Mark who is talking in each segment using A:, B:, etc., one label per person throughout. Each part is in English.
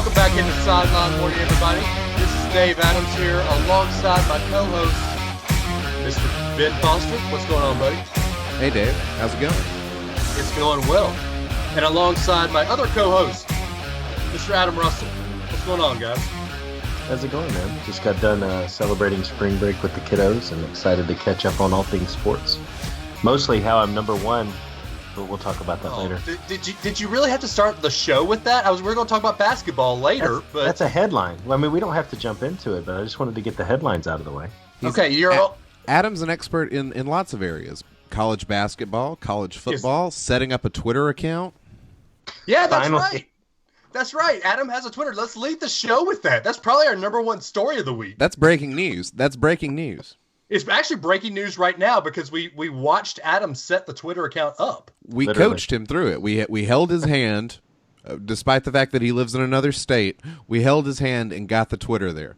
A: Welcome back into Sideline. Morning, everybody. This is Dave Adams here alongside my co-host, Mr. Ben Foster. What's going on, buddy?
B: Hey, Dave. How's it going?
A: It's going well. And alongside my other co-host, Mr. Adam Russell. What's going on, guys?
C: How's it going, man? Just got done celebrating spring break with the kiddos and excited to catch up on all things sports. Mostly how I'm number one, but we'll talk about that later.
A: Did you really have to start the show with that? We were going to talk about basketball later, but
C: that's a headline. Well, I mean, we don't have to jump into it, but I just wanted to get the headlines out of the way.
B: Adam's an expert in lots of areas. College basketball, college football, setting up a Twitter account.
A: Yeah, that's right. That's right. Adam has a Twitter. Let's lead the show with that. That's probably our number one story of the week.
B: That's breaking news.
A: It's actually breaking news right now because we watched Adam set the Twitter account up.
B: We coached him through it. We held his hand, despite the fact that he lives in another state. We held his hand and got the Twitter there.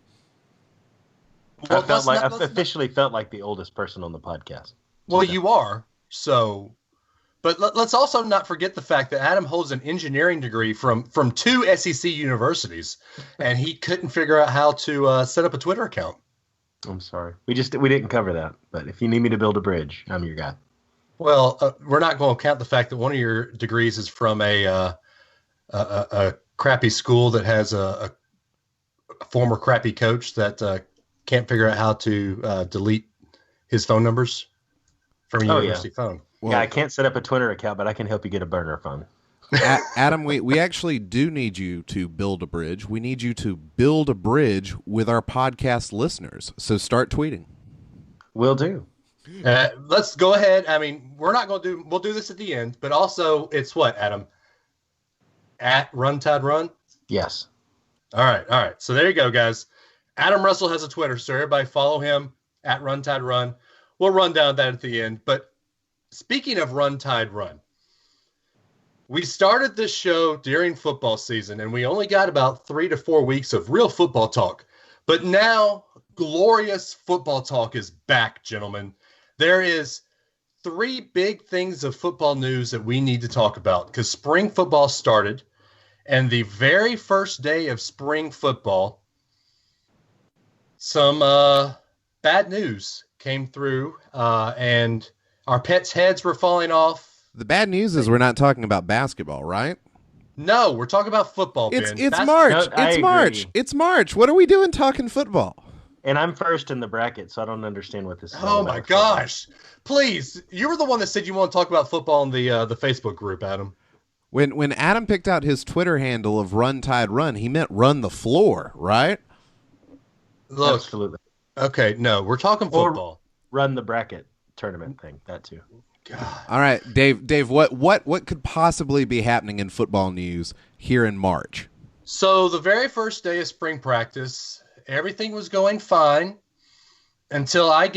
A: Well,
C: I officially felt like the oldest person on the podcast.
A: Well, you are. So, but let's also not forget the fact that Adam holds an engineering degree from two SEC universities, and he couldn't figure out how to set up a Twitter account.
C: I'm sorry. We didn't cover that. But if you need me to build a bridge, I'm your guy.
A: Well, we're not going to count the fact that one of your degrees is from a crappy school that has a former crappy coach that can't figure out how to delete his phone numbers from a university phone.
C: Well, yeah, I can't set up a Twitter account, but I can help you get a burner phone.
B: Adam, we actually do need you to build a bridge. We need you to build a bridge with our podcast listeners. So start tweeting.
C: Will do.
A: Let's go ahead. I mean, we'll do this at the end, but also it's what, Adam? At Run Tide Run?
C: Yes.
A: All right. So there you go, guys. Adam Russell has a Twitter, so everybody follow him at Run Tide Run. We'll run down that at the end. But speaking of Run Tide Run, we started this show during football season, and we only got about 3 to 4 weeks of real football talk. But now, glorious football talk is back, gentlemen. There is 3 big things of football news that we need to talk about because spring football started, and the very first day of spring football, some bad news came through, and our pets' heads were falling off.
B: The bad news is we're not talking about basketball, right?
A: No, we're talking about football, Ben.
B: It's March.
C: No,
B: it's March.
C: Agree.
B: It's March. What are we doing talking football?
C: And I'm first in the bracket, so I don't understand what this is.
A: Oh, my gosh. Please. You were the one that said you want to talk about football in the Facebook group, Adam.
B: When Adam picked out his Twitter handle of Run Tide Run, he meant run the floor, right?
A: Look,
C: absolutely.
A: Okay, no, we're talking football.
C: Or run the bracket tournament thing, that too.
A: God.
B: All right, Dave, what could possibly be happening in football news here in March?
A: So the very first day of spring practice, everything was going fine until I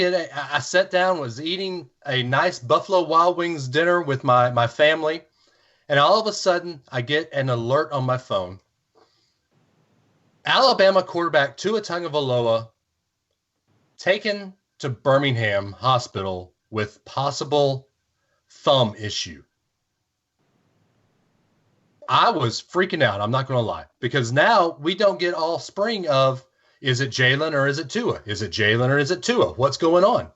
A: sat down, was eating a nice Buffalo Wild Wings dinner with my family, and all of a sudden I get an alert on my phone. Alabama quarterback Tua Tagovailoa taken to Birmingham Hospital with possible thumb issue. I was freaking out, I'm not going to lie, because now we don't get all spring of, is it Jalen or is it Tua? Is it Jalen or is it Tua? What's going on?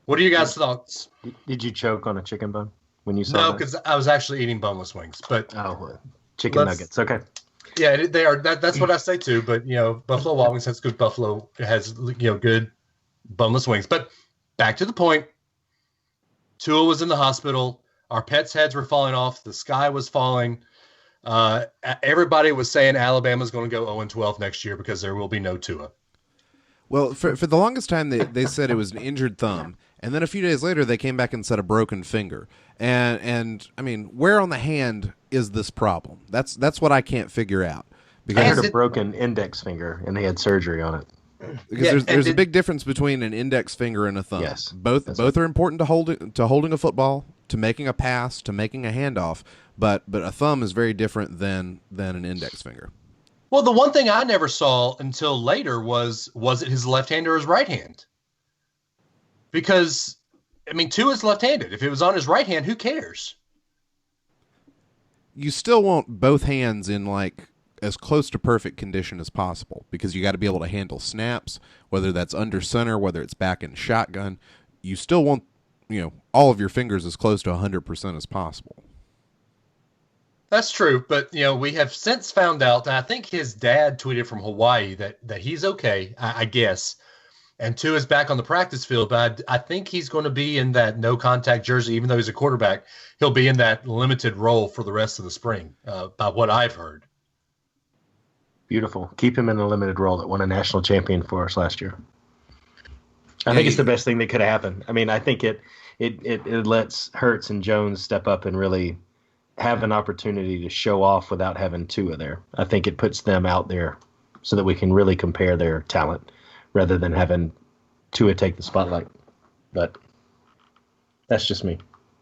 A: What are you guys' thoughts?
C: Did you choke on a chicken bone when you saw
A: No,
C: that?
A: because I was actually eating boneless wings. But
C: chicken nuggets. Okay.
A: Yeah, they are. That's what I say too. But Buffalo Wild Wings has good good boneless wings. But back to the point. Tua was in the hospital. Our pets' heads were falling off. The sky was falling. Everybody was saying Alabama's going to go 0-12 next year because there will be no Tua.
B: Well, for the longest time, they said it was an injured thumb. And then a few days later, they came back and said a broken finger. And I mean, where on the hand is this problem? That's what I can't figure out.
C: Because I heard a broken index finger, and they had surgery on it.
B: Because there's a big difference between an index finger and a thumb.
C: Yes,
B: both are important to holding a football, to making a pass, to making a handoff. But a thumb is very different than an index finger.
A: Well, the one thing I never saw until later was it his left hand or his right hand? Because, I mean, Tua's left-handed. If it was on his right hand, who cares?
B: you still want both hands in like as close to perfect condition as possible, because you got to be able to handle snaps, whether that's under center, whether it's back in shotgun. You still want, all of your fingers as close to 100% as possible.
A: That's true, but we have since found out, and I think his dad tweeted from Hawaii that he's okay, I guess. And Tua is back on the practice field, but I think he's going to be in that no contact jersey, even though he's a quarterback. He'll be in that limited role for the rest of the spring, by what I've heard.
C: Beautiful. Keep him in the limited role that won a national champion for us last year. I think it's the best thing that could have happened. I mean, I think it lets Hurts and Jones step up and really have an opportunity to show off without having Tua there. I think it puts them out there so that we can really compare their talent rather than having Tua take the spotlight. But that's just me.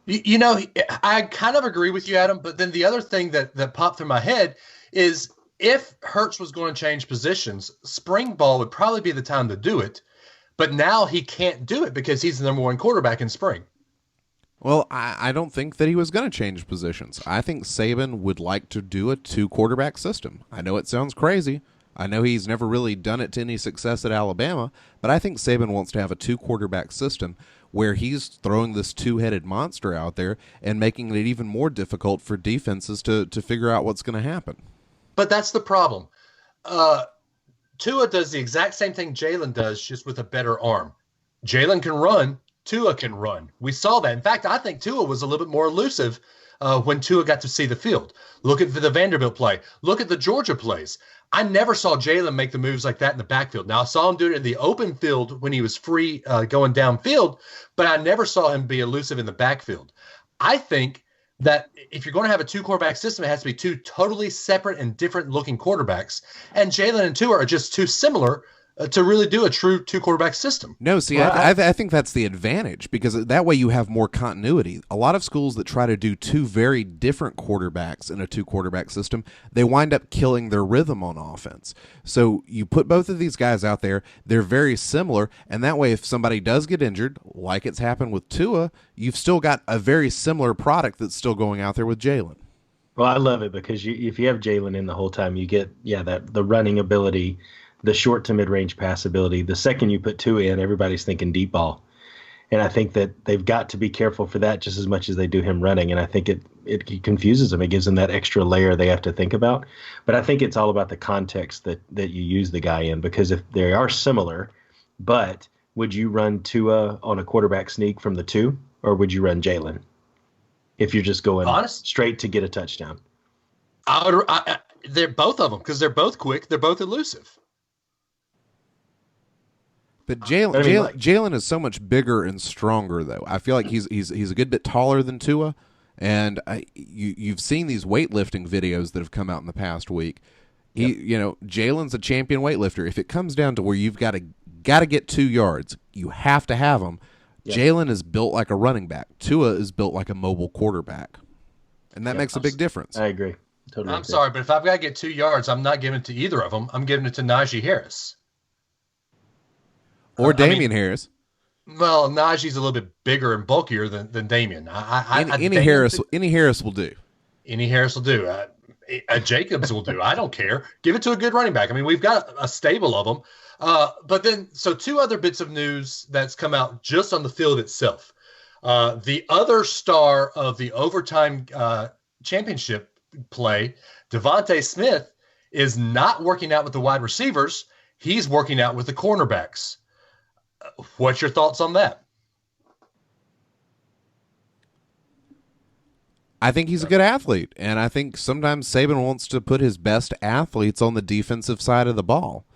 A: I kind of agree with you, Adam, but then the other thing that popped through my head is if Hurts was going to change positions, spring ball would probably be the time to do it. But now he can't do it because he's the number one quarterback in spring.
B: Well, I don't think that he was going to change positions. I think Saban would like to do a 2-quarterback system. I know it sounds crazy. I know he's never really done it to any success at Alabama, but I think Saban wants to have a 2-quarterback system where he's throwing this two-headed monster out there and making it even more difficult for defenses to figure out what's going to happen.
A: But that's the problem. Tua does the exact same thing Jalen does, just with a better arm. Jalen can run. Tua can run. We saw that. In fact, I think Tua was a little bit more elusive when Tua got to see the field. Look at the Vanderbilt play. Look at the Georgia plays. I never saw Jalen make the moves like that in the backfield. Now, I saw him do it in the open field when he was free going downfield, but I never saw him be elusive in the backfield. I think that if you're going to have a 2-quarterback system, it has to be 2 totally separate and different looking quarterbacks. And Jalen and Tua are just too similar to really do a true 2-quarterback system.
B: No, see, I think that's the advantage, because that way you have more continuity. A lot of schools that try to do 2 very different quarterbacks in a 2-quarterback system, they wind up killing their rhythm on offense. So you put both of these guys out there, they're very similar, and that way if somebody does get injured, like it's happened with Tua, you've still got a very similar product that's still going out there with Jalen.
C: Well, I love it because if you have Jalen in the whole time, you get the running ability, the short to mid-range pass ability. The second you put Tua in, everybody's thinking deep ball. And I think that they've got to be careful for that just as much as they do him running. And I think it confuses them. It gives them that extra layer they have to think about. But I think it's all about the context that you use the guy in, because if they are similar, but would you run Tua on a quarterback sneak from the 2, or would you run Jalen if you're just going straight to get a touchdown?
A: They're both of them, because they're both quick. They're both elusive.
B: But Jalen is so much bigger and stronger, though. I feel like he's a good bit taller than Tua, and you've seen these weightlifting videos that have come out in the past week. Jalen's a champion weightlifter. If it comes down to where you've got to get 2 yards, you have to have them. Yep. Jalen is built like a running back. Tua is built like a mobile quarterback, and that makes a big difference.
C: I agree. Totally.
A: I'm sorry, but if I've got to get 2 yards, I'm not giving it to either of them. I'm giving it to Najee Harris.
B: Or Damian Harris.
A: Well, Najee's a little bit bigger and bulkier than Damian.
B: Any Harris will do.
A: Any Harris will do. Jacobs will do. I don't care. Give it to a good running back. I mean, we've got a stable of them. But then, so 2 other bits of news that's come out just on the field itself. The other star of the overtime championship play, Devontae Smith, is not working out with the wide receivers. He's working out with the cornerbacks. What's your thoughts on that?
B: I think he's a good athlete, and I think sometimes Saban wants to put his best athletes on the defensive side of the ball.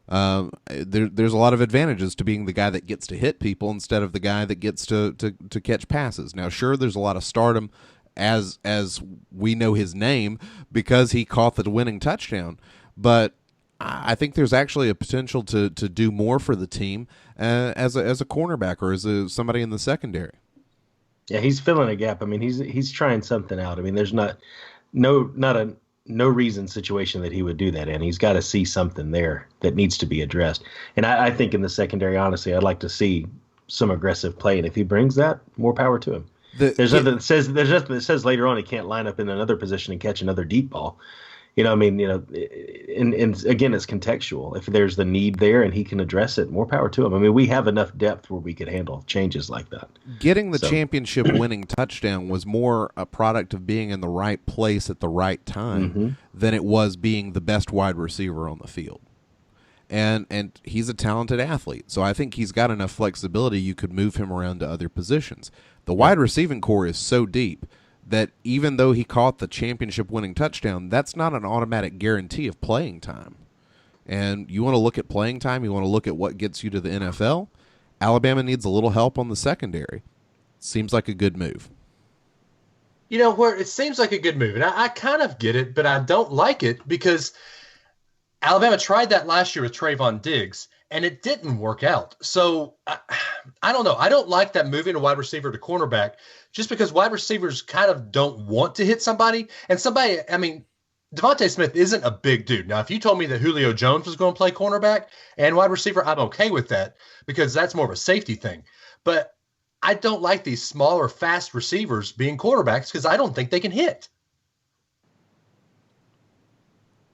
B: There's a lot of advantages to being the guy that gets to hit people instead of the guy that gets to catch passes. Now, sure, there's a lot of stardom as we know his name because he caught the winning touchdown, but I think there's actually a potential to do more for the team as a cornerback or as somebody in the secondary.
C: Yeah, he's filling a gap. I mean, he's trying something out. I mean, there's not a no reason situation that he would do that in. He's got to see something there that needs to be addressed. And I think in the secondary, honestly, I'd like to see some aggressive play. And if he brings that, more power to him. There's nothing that says later on he can't line up in another position and catch another deep ball. You know, I mean, and again, it's contextual. If there's the need there and he can address it, more power to him. I mean, we have enough depth where we could handle changes like that.
B: Getting the championship winning touchdown was more a product of being in the right place at the right time than it was being the best wide receiver on the field. And he's a talented athlete, so I think he's got enough flexibility you could move him around to other positions. The wide receiving core is so deep that even though he caught the championship-winning touchdown, that's not an automatic guarantee of playing time. And you want to look at playing time, you want to look at what gets you to the NFL, Alabama needs a little help on the secondary. Seems like a good move.
A: You know, where it seems like a good move, and I kind of get it, but I don't like it because Alabama tried that last year with Trayvon Diggs, and it didn't work out. So I don't know. I don't like that moving a wide receiver to cornerback just because wide receivers kind of don't want to hit somebody. And somebody, I mean, Devontae Smith isn't a big dude. Now, if you told me that Julio Jones was going to play cornerback and wide receiver, I'm okay with that because that's more of a safety thing. But I don't like these smaller, fast receivers being quarterbacks because I don't think they can hit.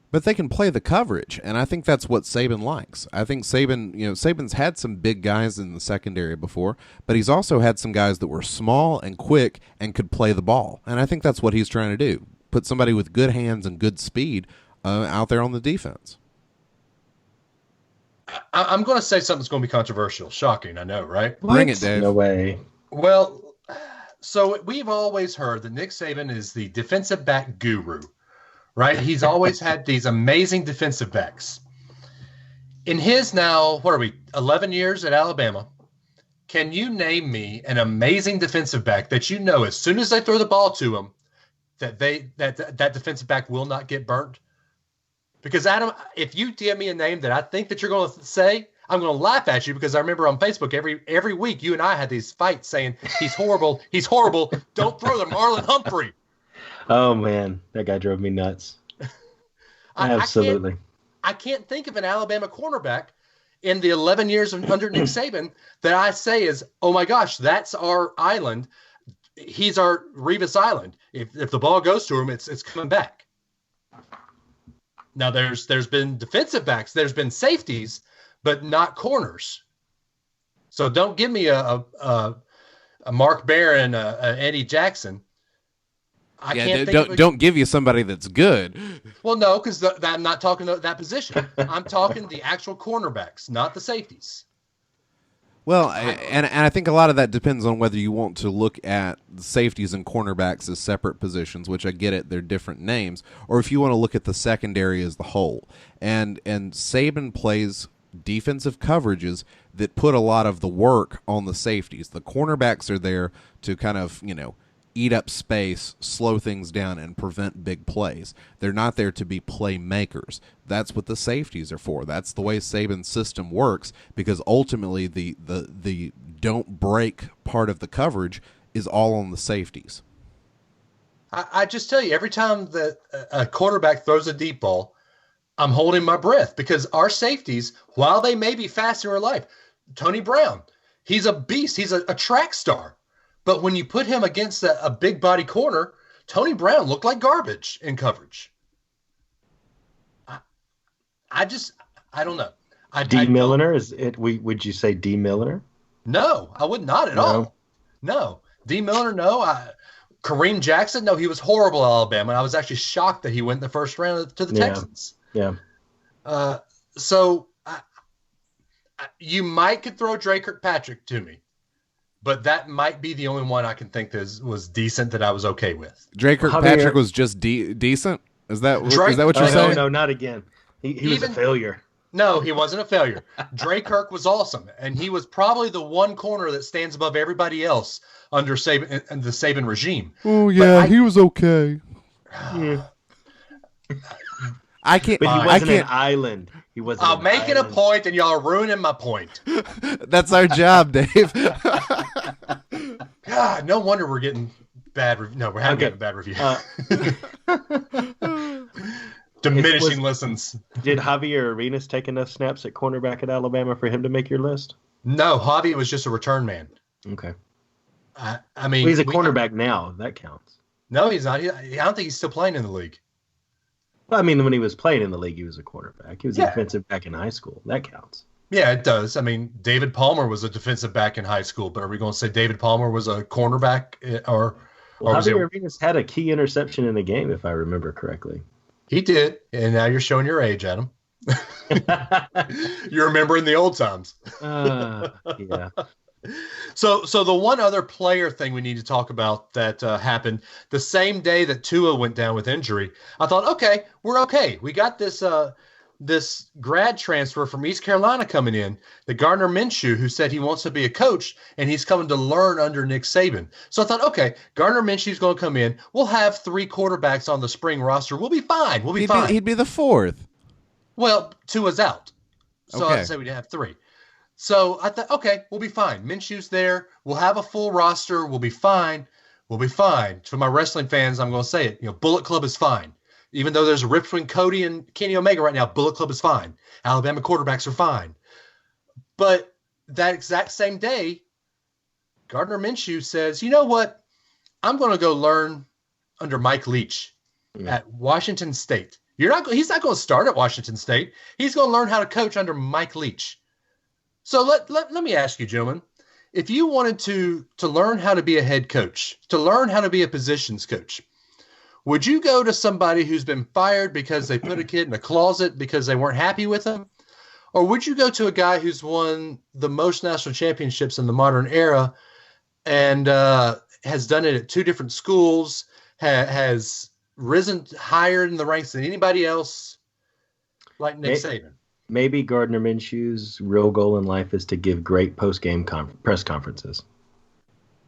B: But they can play the coverage, and I think that's what Saban likes. I think Saban's had some big guys in the secondary before, but he's also had some guys that were small and quick and could play the ball. And I think that's what he's trying to do. Put somebody with good hands and good speed out there on the defense.
A: I'm going to say something's going to be controversial. Shocking, I know, right?
B: Bring it, Dave.
C: No way.
A: Well, so we've always heard that Nick Saban is the defensive back guru. Right? He's always had these amazing defensive backs. In his now, 11 years at Alabama, can you name me an amazing defensive back that you know as soon as they throw the ball to him, that that defensive back will not get burnt? Because, Adam, if you give me a name that I think that you're going to say, I'm going to laugh at you because I remember on Facebook every week you and I had these fights saying, he's horrible, don't throw to Marlon Humphrey.
C: Oh, man, that guy drove me nuts. Absolutely.
A: I can't think of an Alabama cornerback in the 11 years under Nick Saban that I say is, oh, my gosh, that's our island. He's our Revis Island. If the ball goes to him, it's coming back. Now, there's been defensive backs. There's been safeties, but not corners. So don't give me a Mark Barron, Eddie Jackson.
B: Don't give you somebody that's good.
A: Well, no, because I'm not talking about that position. I'm talking the actual cornerbacks, not the safeties.
B: Well, and I think a lot of that depends on whether you want to look at the safeties and cornerbacks as separate positions, which I get it, they're different names, or if you want to look at the secondary as the whole. And Saban plays defensive coverages that put a lot of the work on the safeties. The cornerbacks are there to kind of, eat up space, slow things down, and prevent big plays. They're not there to be playmakers. That's what the safeties are for. That's the way Saban's system works, because ultimately the don't break part of the coverage is all on the safeties.
A: I just tell you, every time that a quarterback throws a deep ball, I'm holding my breath because our safeties, while they may be fast in real life, Tony Brown, he's a beast. He's a track star. But when you put him against a big body corner, Tony Brown looked like garbage in coverage. I don't know.
C: Milliner, is it? Would you say D. Milliner?
A: No, I would not at all. No, D. Milliner, no. Kareem Jackson, no, he was horrible at Alabama. And I was actually shocked that he went in the first round to the Texans.
C: Yeah.
A: So you could throw Dre Kirkpatrick to me. But that might be the only one I can think that was decent that I was okay with.
B: Dre Kirkpatrick was just decent? Is that what you're saying?
C: No, not again. He was a failure.
A: No, he wasn't a failure. Dre Kirk was awesome, and he was probably the one corner that stands above everybody else under Saban and the Saban regime.
B: Oh, yeah, he was okay. I can't.
C: But he wasn't an island. He wasn't.
A: I'm making a point, and y'all are ruining my point.
B: That's our job, Dave.
A: God, no wonder we're getting bad. No, we're having a bad review. Diminishing listens.
C: Did Javier Arenas take enough snaps at cornerback at Alabama for him to make your list?
A: No, Javi was just a return man.
C: Okay.
A: I mean,
C: Well, he's a cornerback now. That counts.
A: No, he's not. I don't think he's still playing in the league.
C: Well, I mean, when he was playing in the league, he was a cornerback. He was a
A: Yeah.
C: defensive back in high school. That counts.
A: Yeah, it does. I mean, David Palmer was a defensive back in high school, but are we going to say David Palmer was a cornerback or was he?
C: Javier Arenas had a key interception in the game, if I remember correctly.
A: He did, and now you're showing your age, Adam. You're remembering the old times.
C: Yeah.
A: So the one other player thing we need to talk about that happened the same day that Tua went down with injury. I thought, okay, we're okay. We got this this grad transfer from East Carolina coming in, the Gardner Minshew, who said he wants to be a coach and he's coming to learn under Nick Saban. So I thought, okay, Gardner Minshew's going to come in. We'll have 3 quarterbacks on the spring roster. We'll be fine. We'll be fine.
B: He'd be the 4th.
A: Well, Tua's out. So
B: Okay.
A: I'd say we'd have 3. So I thought, okay, we'll be fine. Minshew's there. We'll have a full roster. We'll be fine. We'll be fine. For my wrestling fans, I'm going to say it. Bullet Club is fine. Even though there's a rip between Cody and Kenny Omega right now, Bullet Club is fine. Alabama quarterbacks are fine. But that exact same day, Gardner Minshew says, you know what? I'm going to go learn under Mike Leach at Washington State. He's not going to start at Washington State. He's going to learn how to coach under Mike Leach. So let me ask you, gentlemen, if you wanted to learn how to be a head coach, to learn how to be a positions coach, would you go to somebody who's been fired because they put a kid in a closet because they weren't happy with him? Or would you go to a guy who's won the most national championships in the modern era and has done it at 2 different schools, has risen higher in the ranks than anybody else, like Nick Saban?
C: Maybe Gardner Minshew's real goal in life is to give great post-game press conferences,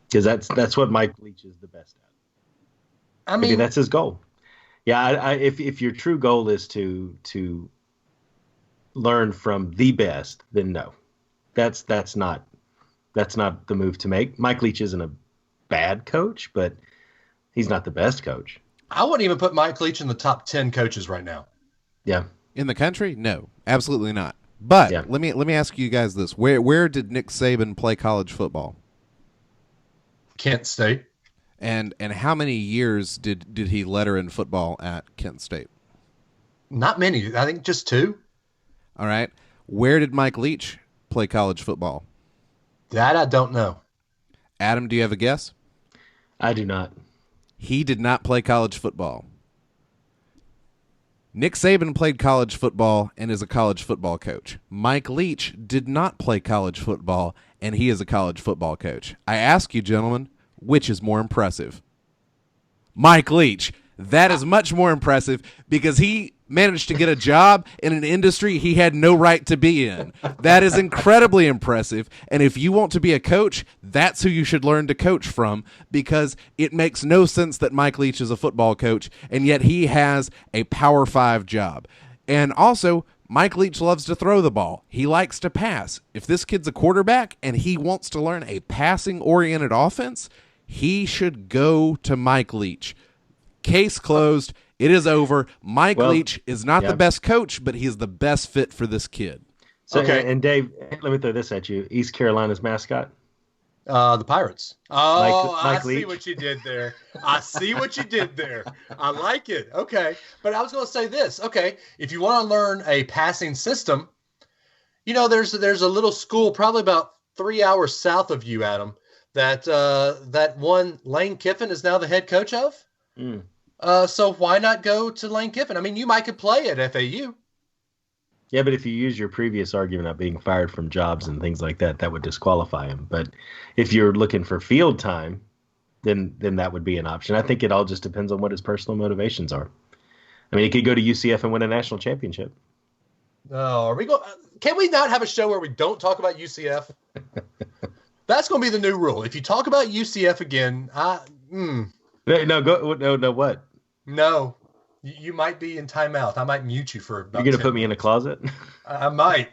C: because that's what Mike Leach is the best at. I mean, maybe that's his goal. Yeah, if your true goal is to learn from the best, then no, that's not the move to make. Mike Leach isn't a bad coach, but he's not the best coach.
A: I wouldn't even put Mike Leach in the top 10 coaches right now.
C: Yeah.
B: In the country? No, absolutely not. But
C: Yeah.
B: let me ask you guys this: where did Nick Saban play college football?
A: Kent State.
B: And how many years did he letter in football at Kent State?
A: Not many. I think just 2.
B: All right. Where did Mike Leach play college football?
A: That I don't know.
B: Adam, do you have a guess?
C: I do not.
B: He did not play college football. Nick Saban played college football and is a college football coach. Mike Leach did not play college football, and he is a college football coach. I ask you, gentlemen, which is more impressive? Mike Leach. That is much more impressive because he managed to get a job in an industry he had no right to be in. That is incredibly impressive. And if you want to be a coach, that's who you should learn to coach from, because it makes no sense that Mike Leach is a football coach and yet he has a Power 5 job. And also, Mike Leach loves to throw the ball. He likes to pass. If this kid's a quarterback and he wants to learn a passing-oriented offense, he should go to Mike Leach. Case closed. It is over. Mike Leach is not the best coach, but he's the best fit for this kid.
C: So, okay. And Dave, let me throw this at you. East Carolina's mascot?
A: The Pirates. Oh,
C: Mike
A: I
C: Leach.
A: see what you did there. I see what you did there. I like it. Okay. But I was going to say this. Okay. If you want to learn a passing system, there's a little school probably about 3 hours south of you, Adam, that one Lane Kiffin is now the head coach of. So why not go to Lane Kiffin? I mean, you might could play at FAU.
C: Yeah, but if you use your previous argument about being fired from jobs and things like that, that would disqualify him. But if you're looking for field time, then that would be an option. I think it all just depends on what his personal motivations are. I mean, he could go to UCF and win a national championship.
A: No, can we not have a show where we don't talk about UCF? That's going to be the new rule. If you talk about UCF again,
C: No, what?
A: No, you might be in timeout. I might mute you for about
C: You're going to put me in a closet?
A: I might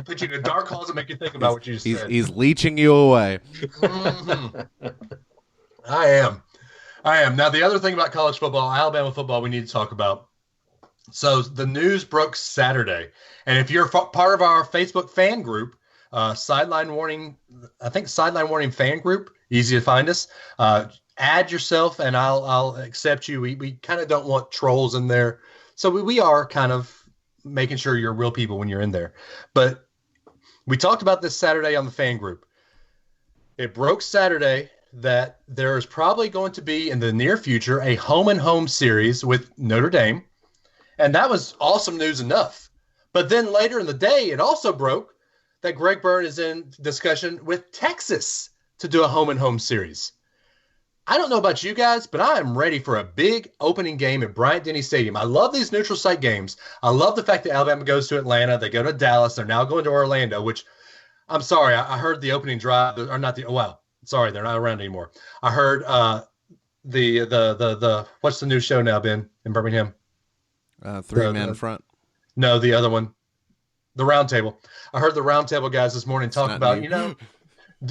A: put you in a dark closet, make you think about what you just said.
B: He's leeching you away.
A: Mm-hmm. I am. Now, the other thing about college football, Alabama football, we need to talk about. So the news broke Saturday. And if you're part of our Facebook fan group, Sideline Warning, I think Sideline Warning fan group, easy to find us. Add yourself and I'll accept you. We kind of don't want trolls in there. So we are kind of making sure you're real people when you're in there. But we talked about this Saturday on the fan group. It broke Saturday that there is probably going to be in the near future a home and home series with Notre Dame. And that was awesome news enough. But then later in the day, it also broke that Greg Byrne is in discussion with Texas to do a home and home series. I don't know about you guys, but I am ready for a big opening game at Bryant-Denny Stadium. I love these neutral site games. I love the fact that Alabama goes to Atlanta. They go to Dallas. They're now going to Orlando, which I'm sorry. I heard the opening drive, or not the, oh, wow. Sorry, they're not around anymore. I heard the what's the new show now, Ben, in Birmingham?
B: Three Men Front.
A: No, the other one. The Roundtable. I heard the Roundtable guys this morning talk about,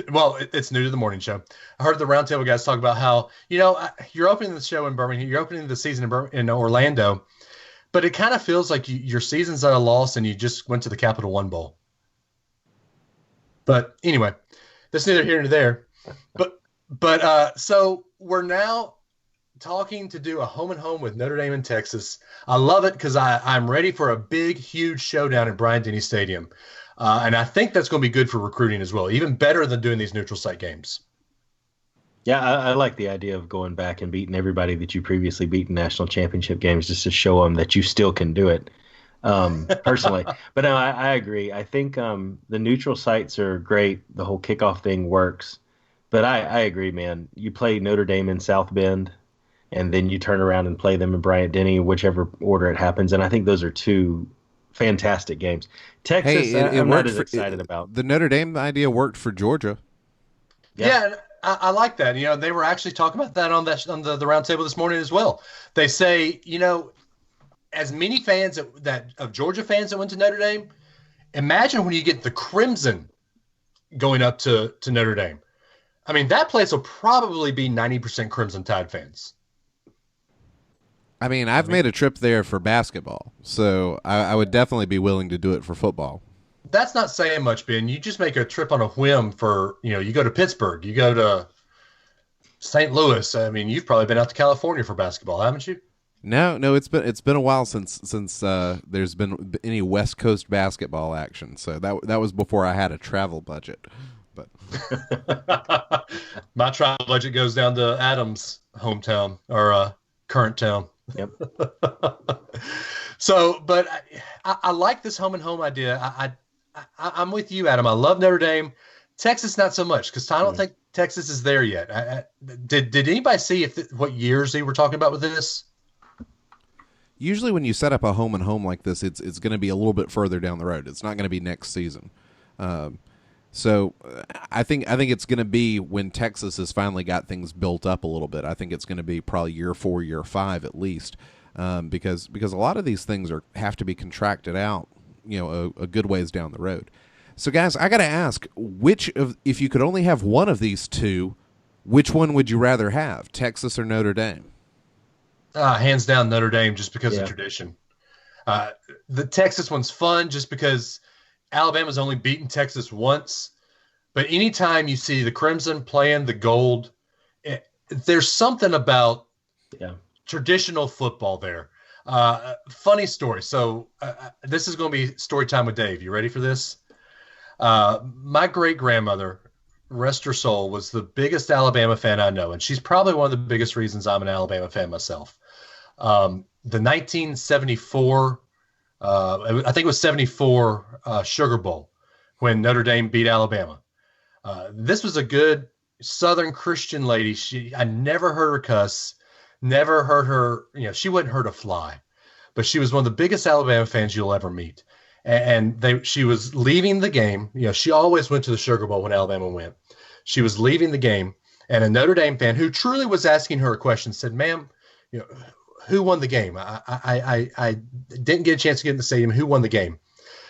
A: well, it's new to the morning show. I heard the Roundtable guys talk about how, you're opening the show in Birmingham, you're opening the season in Orlando, but it kind of feels like your season's at a loss and you just went to the Capital One Bowl. But anyway, that's neither here nor there. But so we're now talking to do a home and home with Notre Dame and Texas. I love it because I'm ready for a big, huge showdown at Bryant-Denny Stadium. And I think that's going to be good for recruiting as well, even better than doing these neutral site games.
C: Yeah, I like the idea of going back and beating everybody that you previously beat in national championship games just to show them that you still can do it, personally. But no, I agree. I think the neutral sites are great. The whole kickoff thing works. But I agree, man. You play Notre Dame in South Bend, and then you turn around and play them in Bryant-Denny, whichever order it happens. And I think those are two fantastic games. Texas, I'm not as excited about.
B: The Notre Dame idea worked for Georgia.
A: Yeah, I like that. They were actually talking about that on the roundtable this morning as well. They say, as many fans of Georgia fans that went to Notre Dame, imagine when you get the Crimson going up to Notre Dame. I mean, that place will probably be 90% Crimson Tide fans.
B: I mean, I've made a trip there for basketball, so I would definitely be willing to do it for football.
A: That's not saying much, Ben. You just make a trip on a whim for, you go to Pittsburgh, you go to St. Louis. I mean, you've probably been out to California for basketball, haven't you?
B: No, it's been a while since there's been any West Coast basketball action. So that was before I had a travel budget. But
A: my travel budget goes down to Adam's hometown or current town.
C: Yep.
A: So, but I like this home and home idea. I'm with you, Adam. I love Notre Dame. Texas, not so much, because I don't think Texas is there yet. Did anybody see what years they were talking about with this?
B: Usually when you set up a home and home like this, it's going to be a little bit further down the road. It's not going to be next season. So I think it's going to be when Texas has finally got things built up a little bit. I think it's going to be probably year 4, year 5 at least, because a lot of these things have to be contracted out, a good ways down the road. So guys, I got to ask, if you could only have one of these two, which one would you rather have, Texas or Notre Dame?
A: Hands down Notre Dame, just because of tradition. The Texas one's fun just because Alabama's only beaten Texas once. But anytime you see the Crimson playing the gold, there's something about traditional football there. Funny story. So this is going to be story time with Dave. You ready for this? My great-grandmother, rest her soul, was the biggest Alabama fan I know. And she's probably one of the biggest reasons I'm an Alabama fan myself. The 1974, I think it was 74 Sugar Bowl when Notre Dame beat Alabama. This was a good Southern Christian lady. I never heard her cuss, never heard her, she wouldn't hurt a fly, but she was one of the biggest Alabama fans you'll ever meet. And she was leaving the game. She always went to the Sugar Bowl when Alabama went. She was leaving the game, and a Notre Dame fan who truly was asking her a question said, "Ma'am, who won the game? I didn't get a chance to get in the stadium. Who won the game?"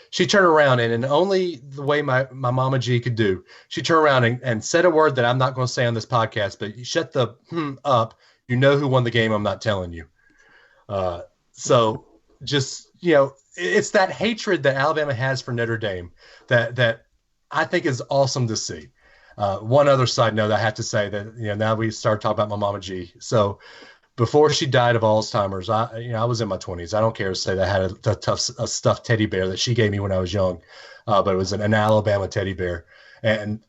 A: She turned around, and in only the way my Mama G could do, she turned around and said a word that I'm not going to say on this podcast, but you shut the up. You know who won the game. I'm not telling you. So just, it's that hatred that Alabama has for Notre Dame that I think is awesome to see. One other side note, I have to say that now we start talking about my Mama G. So before she died of Alzheimer's, I was in my 20s. I don't care to say that I had a stuffed teddy bear that she gave me when I was young, but it was an Alabama teddy bear. And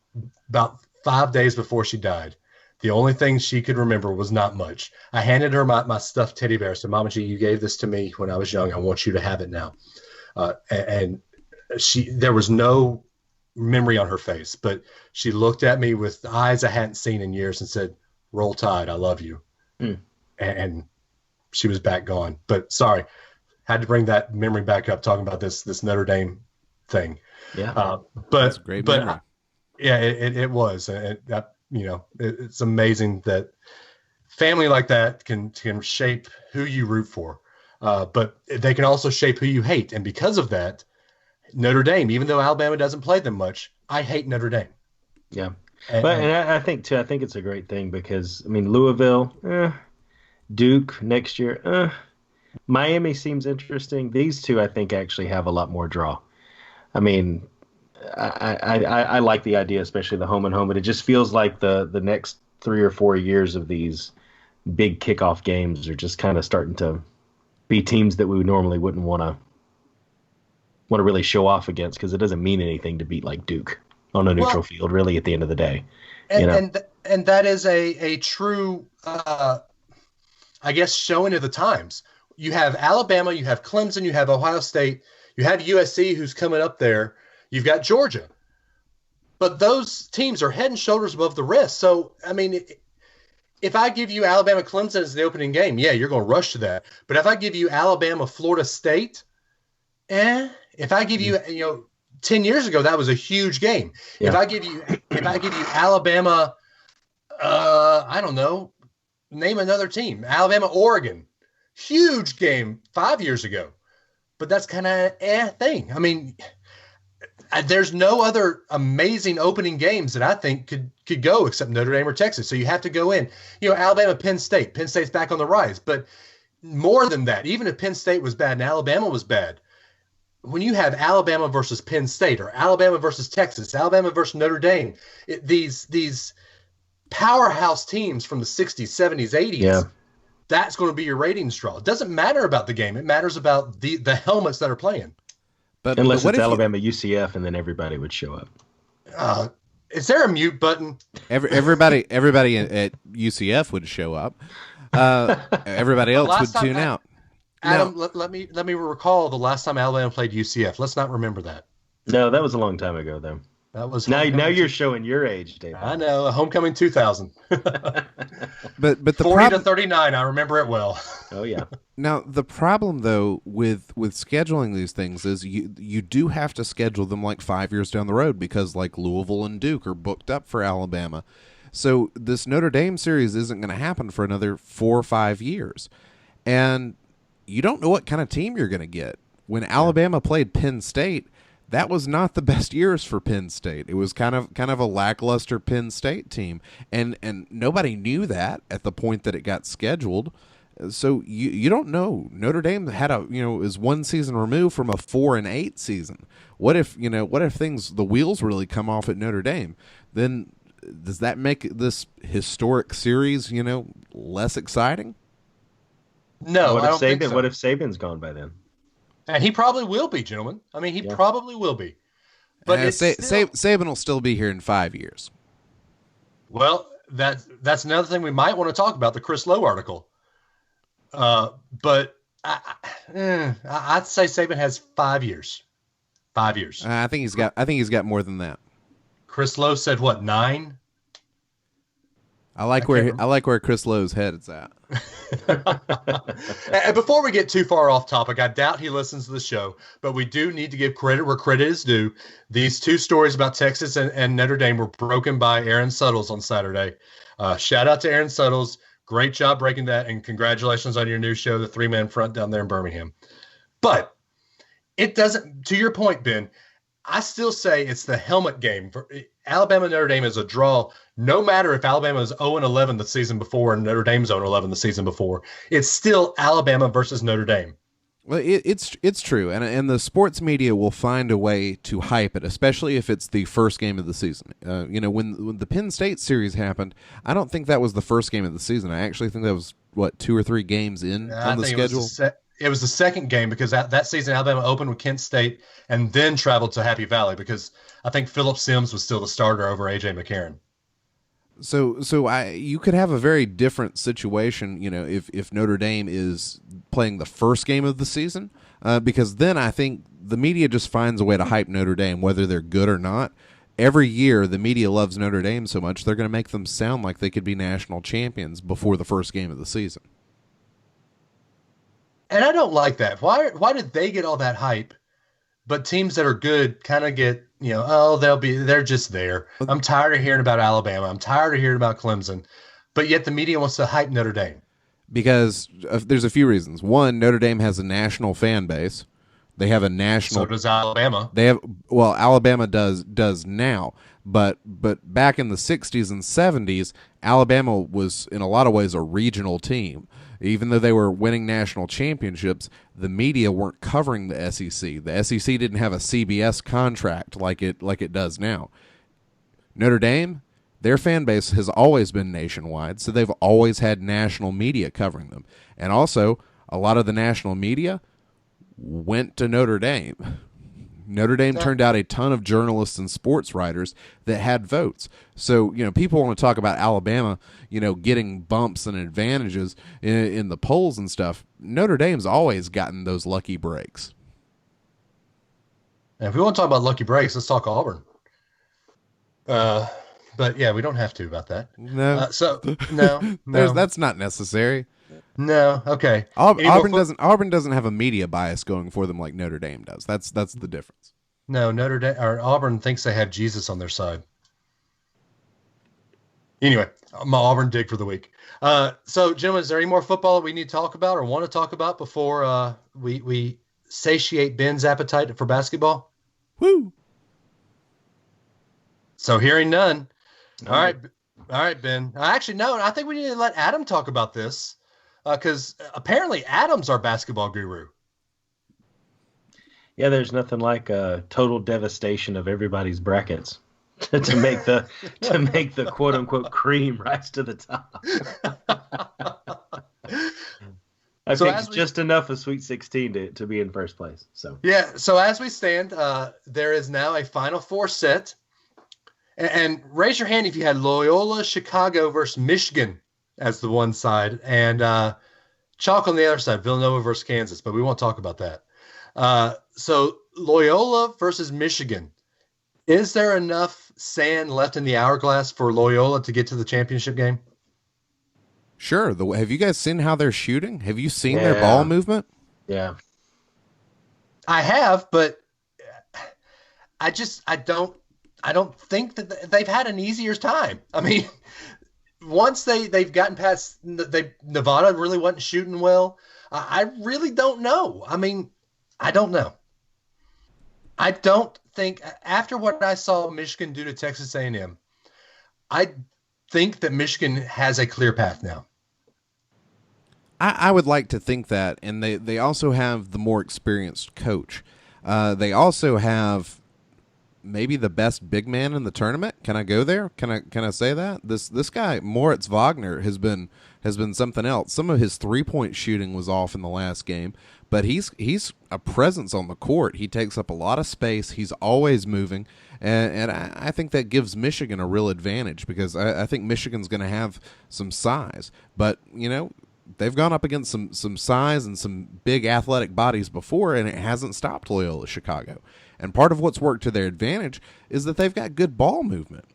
A: about 5 days before she died, the only thing she could remember was not much. I handed her my stuffed teddy bear. So, Mama G, you gave this to me when I was young. I want you to have it now. And there was no memory on her face, but she looked at me with eyes I hadn't seen in years and said, "Roll Tide, I love you." And she was back gone. But sorry, had to bring that memory back up talking about this Notre Dame thing.
C: Yeah,
A: but
B: That's a great memory.
A: Yeah, it was. And that, it's amazing that family like that can shape who you root for, but they can also shape who you hate. And because of that, Notre Dame, even though Alabama doesn't play them much, I hate Notre Dame.
C: Yeah. And I think too, I think it's a great thing because, Louisville, Duke next year, Miami seems interesting. These two, I think, actually have a lot more draw. I like the idea, especially the home and home, but it just feels like the next 3 or 4 years of these big kickoff games are just kind of starting to be teams that we normally wouldn't want to really show off against, because it doesn't mean anything to beat like Duke on a neutral field, really, at the end of the day.
A: And that is a true, I guess, showing of the times. You have Alabama, you have Clemson, you have Ohio State, you have USC who's coming up there, you've got Georgia. But those teams are head and shoulders above the rest. So, if I give you Alabama, Clemson as the opening game, yeah, you're going to rush to that. But if I give you Alabama, Florida State, if I give you, 10 years ago, that was a huge game. Yeah. If I give you Alabama, I don't know, name another team, Alabama, Oregon, huge game 5 years ago. But that's kind of thing. There's no other amazing opening games that I think could go except Notre Dame or Texas. So you have to go in, Alabama, Penn State. Penn State's back on the rise. But more than that, even if Penn State was bad and Alabama was bad, when you have Alabama versus Penn State or Alabama versus Texas, Alabama versus Notre Dame, these powerhouse teams from the 60s, 70s, 80s, that's going to be your ratings draw. It doesn't matter about the game. It matters about the helmets that are playing.
C: But unless it's Alabama, UCF, and then everybody would show up.
A: Is there a mute button?
B: Everybody at UCF would show up. Everybody else would tune out.
A: Adam, let me recall the last time Alabama played UCF. Let's not remember that.
C: No, that was a long time ago, though.
A: That was
C: now you're showing your age, David.
A: I know, homecoming 2000.
B: but the
A: 40 to 39, I remember it well.
C: Oh yeah.
B: Now the problem though with scheduling these things is you do have to schedule them like 5 years down the road, because like Louisville and Duke are booked up for Alabama. So this Notre Dame series isn't going to happen for another 4 or 5 years, and you don't know what kind of team you're going to get. When Alabama played Penn State, that was not the best years for Penn State. It was kind of a lackluster Penn State team, and nobody knew that at the point that it got scheduled. So you don't know. Notre Dame had is one season removed from a 4-8 season. What if the wheels really come off at Notre Dame? Then does that make this historic series less exciting?
A: No,
C: what
A: I
C: if
A: don't think so.
C: What if Saban's gone by then?
A: And he probably will be, gentlemen. He probably will be. But
B: Saban will still be here in 5 years.
A: Well, that's another thing we might want to talk about, the Chris Lowe article. But I'd say Saban has 5 years. 5 years.
B: I think he's got more than that.
A: Chris Lowe said what, 9?
B: I like where Chris Lowe's head is at.
A: And before we get too far off topic, I doubt he listens to the show, but we do need to give credit where credit is due. These two stories about Texas and Notre Dame were broken by Aaron Suttles on Saturday. Shout out to Aaron Suttles. Great job breaking that, and congratulations on your new show, The Three-Man Front, down there in Birmingham. But it doesn't, to your point, Ben, I still say it's the helmet game. For Alabama Notre Dame is a draw, no matter if Alabama is 0-11 the season before and Notre Dame's 0-11 the season before. It's still Alabama versus Notre Dame.
B: Well, it's true, and the sports media will find a way to hype it, especially if it's the first game of the season. When the Penn State series happened, I don't think that was the first game of the season. I actually think that was what 2 or 3 games in on the schedule.
A: It was the second game because that season Alabama opened with Kent State and then traveled to Happy Valley because I think Phillip Sims was still the starter over AJ McCarron.
B: So you could have a very different situation, if Notre Dame is playing the first game of the season, because then I think the media just finds a way to hype Notre Dame, whether they're good or not. Every year, the media loves Notre Dame so much, they're going to make them sound like they could be national champions before the first game of the season.
A: And I don't like that. Why did they get all that hype, but teams that are good kind of get, they're just there. I'm tired of hearing about Alabama. I'm tired of hearing about Clemson, but yet the media wants to hype Notre Dame.
B: Because there's a few reasons. One, Notre Dame has a national fan base. They have a national.
A: So does Alabama.
B: Alabama does now, but back in the 60s and 70s, Alabama was in a lot of ways a regional team. Even though they were winning national championships, the media weren't covering the SEC. The SEC didn't have a CBS contract like it does now. Notre Dame, their fan base has always been nationwide, so they've always had national media covering them. And also, a lot of the national media went to Notre Dame. Notre Dame turned out a ton of journalists and sports writers that had votes. So, people want to talk about Alabama, getting bumps and advantages in the polls and stuff. Notre Dame's always gotten those lucky breaks.
A: And if we want to talk about lucky breaks, let's talk Auburn. But yeah, we don't have to about that.
B: No.
A: No.
B: That's not necessary.
A: No. Okay.
B: Auburn doesn't have a media bias going for them like Notre Dame does. That's the difference.
A: No, Notre Dame or Auburn thinks they have Jesus on their side. Anyway, my Auburn dig for the week. So, gentlemen, is there any more football that we need to talk about or want to talk about before we satiate Ben's appetite for basketball?
B: Woo!
A: So, hearing none. All right, Ben. Actually, no, I think we need to let Adam talk about this because apparently Adam's our basketball guru.
C: Yeah, there's nothing like a total devastation of everybody's brackets to make the quote unquote cream rise to the top. I think it's just enough of Sweet 16 to be in first place. So
A: yeah. So as we stand, there is now a Final Four set. And raise your hand if you had Loyola Chicago versus Michigan as the one side, and chalk on the other side, Villanova versus Kansas. But we won't talk about that. So Loyola versus Michigan. Is there enough sand left in the hourglass for Loyola to get to the championship game?
B: Sure. Have you guys seen how they're shooting? Have you seen their ball movement?
C: Yeah.
A: I have, but I don't think that they've had an easier time. I mean, once they've gotten past Nevada really wasn't shooting well. I really don't know. I mean, I don't know. I don't think after what I saw Michigan do to Texas A&M, I think that Michigan has a clear path now.
B: I would like to think that, and they also have the more experienced coach. They also have maybe the best big man in the tournament. Can I go there? Can I say that? This guy, Moritz Wagner, has been something else. Some of his 3-point shooting was off in the last game, but he's a presence on the court. He takes up a lot of space. He's always moving, and I think that gives Michigan a real advantage because I think Michigan's going to have some size. But, they've gone up against some size and some big athletic bodies before, and it hasn't stopped Loyola Chicago. And part of what's worked to their advantage is that they've got good ball movement.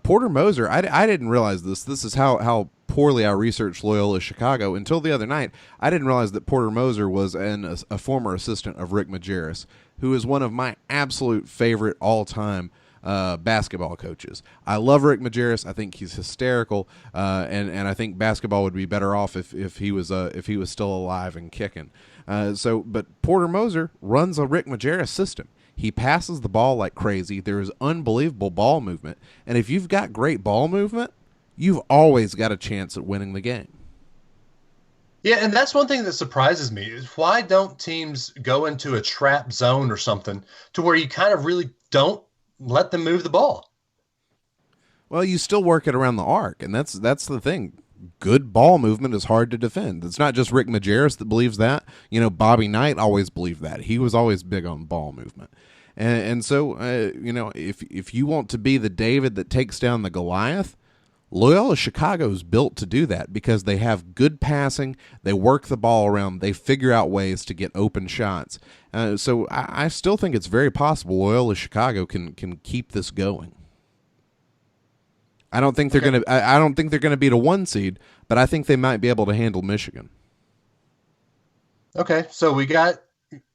B: Porter Moser, I didn't realize this. This is how poorly I researched Loyola Chicago. Until the other night, I didn't realize that Porter Moser was a former assistant of Rick Majerus, who is one of my absolute favorite all-time basketball coaches. I love Rick Majerus. I think he's hysterical, and I think basketball would be better off if he was still alive and kicking. But Porter Moser runs a Rick Majerus system. He passes the ball like crazy. There is unbelievable ball movement, and if you've got great ball movement, you've always got a chance at winning the game.
A: Yeah, and that's one thing that surprises me is why don't teams go into a trap zone or something to where you kind of really don't let them move the ball?
B: Well, you still work it around the arc, and that's the thing. Good ball movement is hard to defend. It's not just Rick Majerus that believes that. Bobby Knight always believed that. He was always big on ball movement. And so, if you want to be the David that takes down the Goliath, Loyola Chicago is built to do that because they have good passing. They work the ball around. They figure out ways to get open shots. So I still think it's very possible Loyola Chicago can keep this going. I don't think they're going to. I don't think they're going to beat a 1 seed, but I think they might be able to handle Michigan.
A: Okay, so we got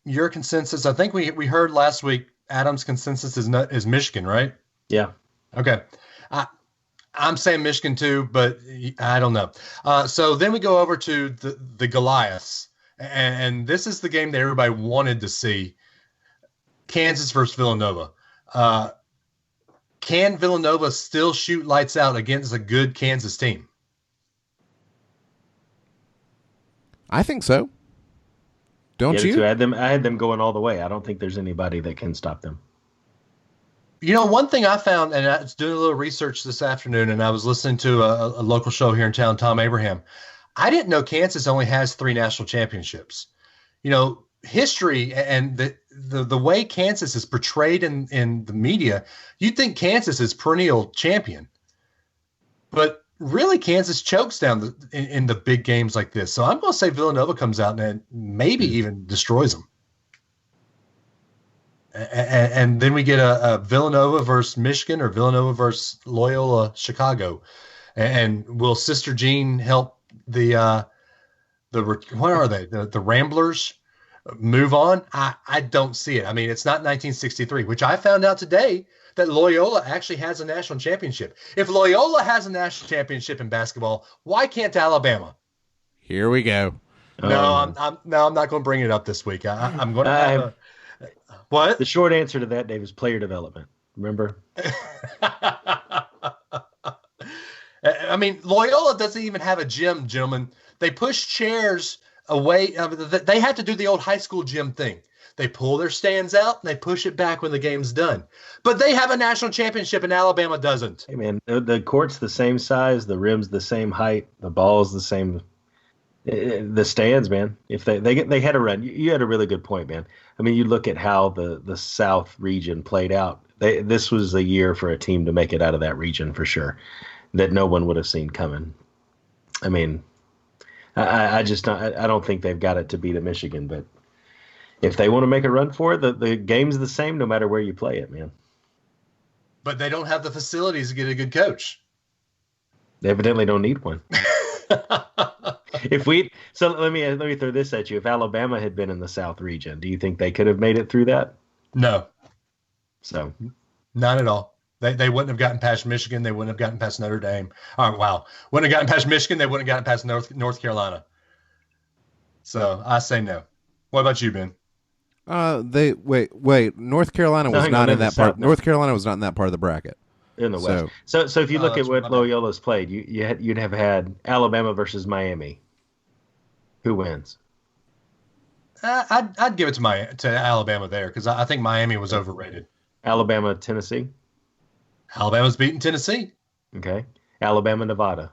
A: your consensus. I think we heard last week Adam's consensus is Michigan, right?
C: Yeah.
A: Okay. I'm saying Michigan too, but I don't know. So then we go over to the Goliaths, and this is the game that everybody wanted to see: Kansas versus Villanova. Can Villanova still shoot lights out against a good Kansas team?
B: I think so. Don't you?
C: I had them going all the way. I don't think there's anybody that can stop them.
A: One thing I found, and I was doing a little research this afternoon, and I was listening to a local show here in town, Tom Abraham. I didn't know Kansas only has 3 national championships. History and the way Kansas is portrayed in the media, you'd think Kansas is perennial champion. But really, Kansas chokes down in the big games like this. So I'm going to say Villanova comes out and maybe even destroys them. And then we get a Villanova versus Michigan or Villanova versus Loyola Chicago. And will Sister Jean help what are they? The Ramblers move on? I don't see it. I mean, it's not 1963, which I found out today that Loyola actually has a national championship. If Loyola has a national championship in basketball, why can't Alabama?
B: Here we go.
A: No, I'm not going to bring it up this week. I'm going to have what?
C: The short answer to that, Dave, is player development. Remember?
A: I mean, Loyola doesn't even have a gym, gentlemen. They push chairs away. They have to do the old high school gym thing. They pull their stands out and they push it back when the game's done. But they have a national championship and Alabama doesn't.
C: Hey, man, the court's the same size. The rim's the same height. The ball's the same. The stands, man. If they had a run, you had a really good point, man. I mean, you look at how the South region played out. This was a year for a team to make it out of that region for sure, that no one would have seen coming. I mean, I don't think they've got it to beat a Michigan, but if they want to make a run for it, the game's the same no matter where you play it, man.
A: But they don't have the facilities to get a good coach.
C: They evidently don't need one. So let me throw this at you. If Alabama had been in the South region, do you think they could have made it through that?
A: No.
C: So
A: not at all. They wouldn't have gotten past Michigan. They wouldn't have gotten past Notre Dame. Oh, wow. Wouldn't have gotten past Michigan. They wouldn't have gotten past North Carolina. So I say no. What about you, Ben?
B: Wait. North Carolina was not in that part.
C: No.
B: North Carolina was not in that part of the bracket.
C: In the West. So if you look at what Loyola's played, you'd have had Alabama versus Miami. Who wins?
A: I'd give it to Alabama there because I think Miami was overrated.
C: Alabama, Tennessee.
A: Alabama's beating Tennessee.
C: Okay. Alabama, Nevada.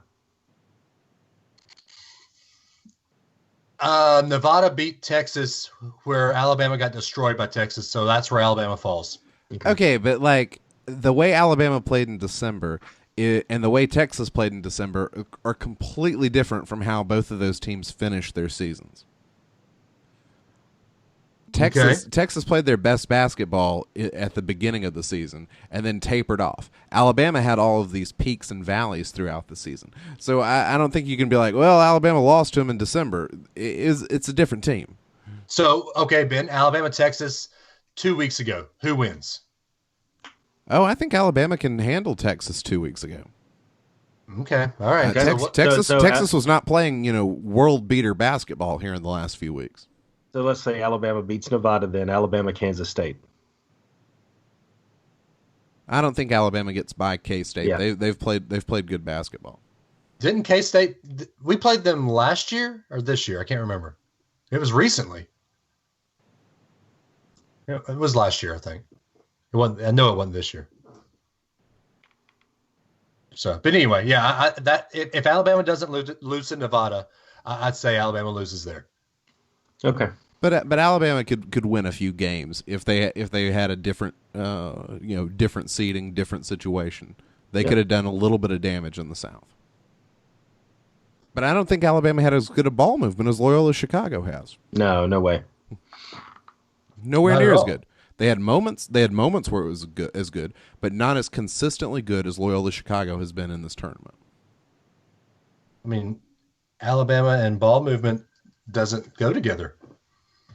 A: Nevada beat Texas, where Alabama got destroyed by Texas, so that's where Alabama falls.
B: Okay, but like the way Alabama played in December and the way Texas played in December are completely different from how both of those teams finished their seasons. Texas played their best basketball at the beginning of the season and then tapered off. Alabama had all of these peaks and valleys throughout the season. So I don't think you can be like, well, Alabama lost to them in December. It's a different team.
A: So, okay, Ben, Alabama, Texas, 2 weeks ago. Who wins?
B: Oh, I think Alabama can handle Texas 2 weeks ago.
A: Okay, all right.
B: Texas was not playing, world beater basketball here in the last few weeks.
C: So let's say Alabama beats Nevada, then Alabama, Kansas State.
B: I don't think Alabama gets by K-State.
C: Yeah.
B: They've played good basketball.
A: Didn't K-State, we played them last year or this year? I can't remember. It was recently. It was last year, I think. It wasn't, I know it wasn't this year. So, but anyway, yeah, if Alabama doesn't lose to Nevada, I'd say Alabama loses there.
C: Okay.
B: But Alabama could win a few games if they had a different different seeding, different situation. They could have done a little bit of damage in the South. But I don't think Alabama had as good a ball movement as Loyola Chicago has.
C: No way.
B: Nowhere near as good. They had moments where it was good, but not as consistently good as Loyola Chicago has been in this tournament.
A: I mean, Alabama and ball movement doesn't go together.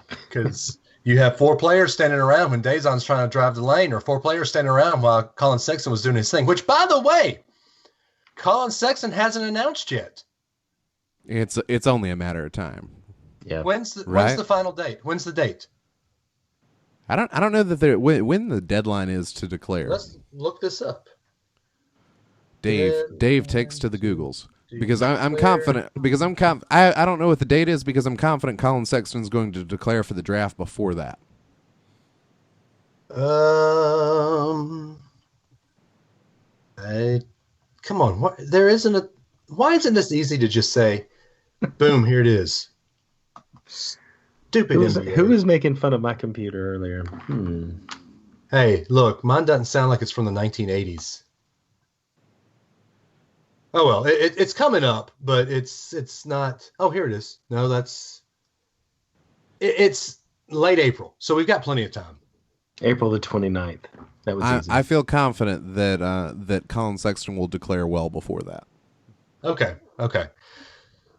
A: Because you have 4 players standing around when Dazon's trying to drive the lane, or 4 players standing around while Colin Sexton was doing his thing, which, by the way, Colin Sexton hasn't announced yet.
B: It's only a matter of time.
C: Yeah.
A: When's the final date? When's the date?
B: I don't know that when the deadline is to declare.
A: Let's look this up.
B: Dave takes to the Googles. Because I'm confident. Because I don't know what the date is because I'm confident Colin Sexton's going to declare for the draft before that.
A: Come on. Why isn't this easy to just say, boom, here it is? Stupid.
C: Who was making fun of my computer earlier?
A: Hey, look, mine doesn't sound like it's from the 1980s. Oh well, it's coming up, but it's not. Oh, here it is. No, it's late April, so we've got plenty of time.
C: April the 29th. That was easy.
B: I feel confident that Colin Sexton will declare well before that.
A: Okay.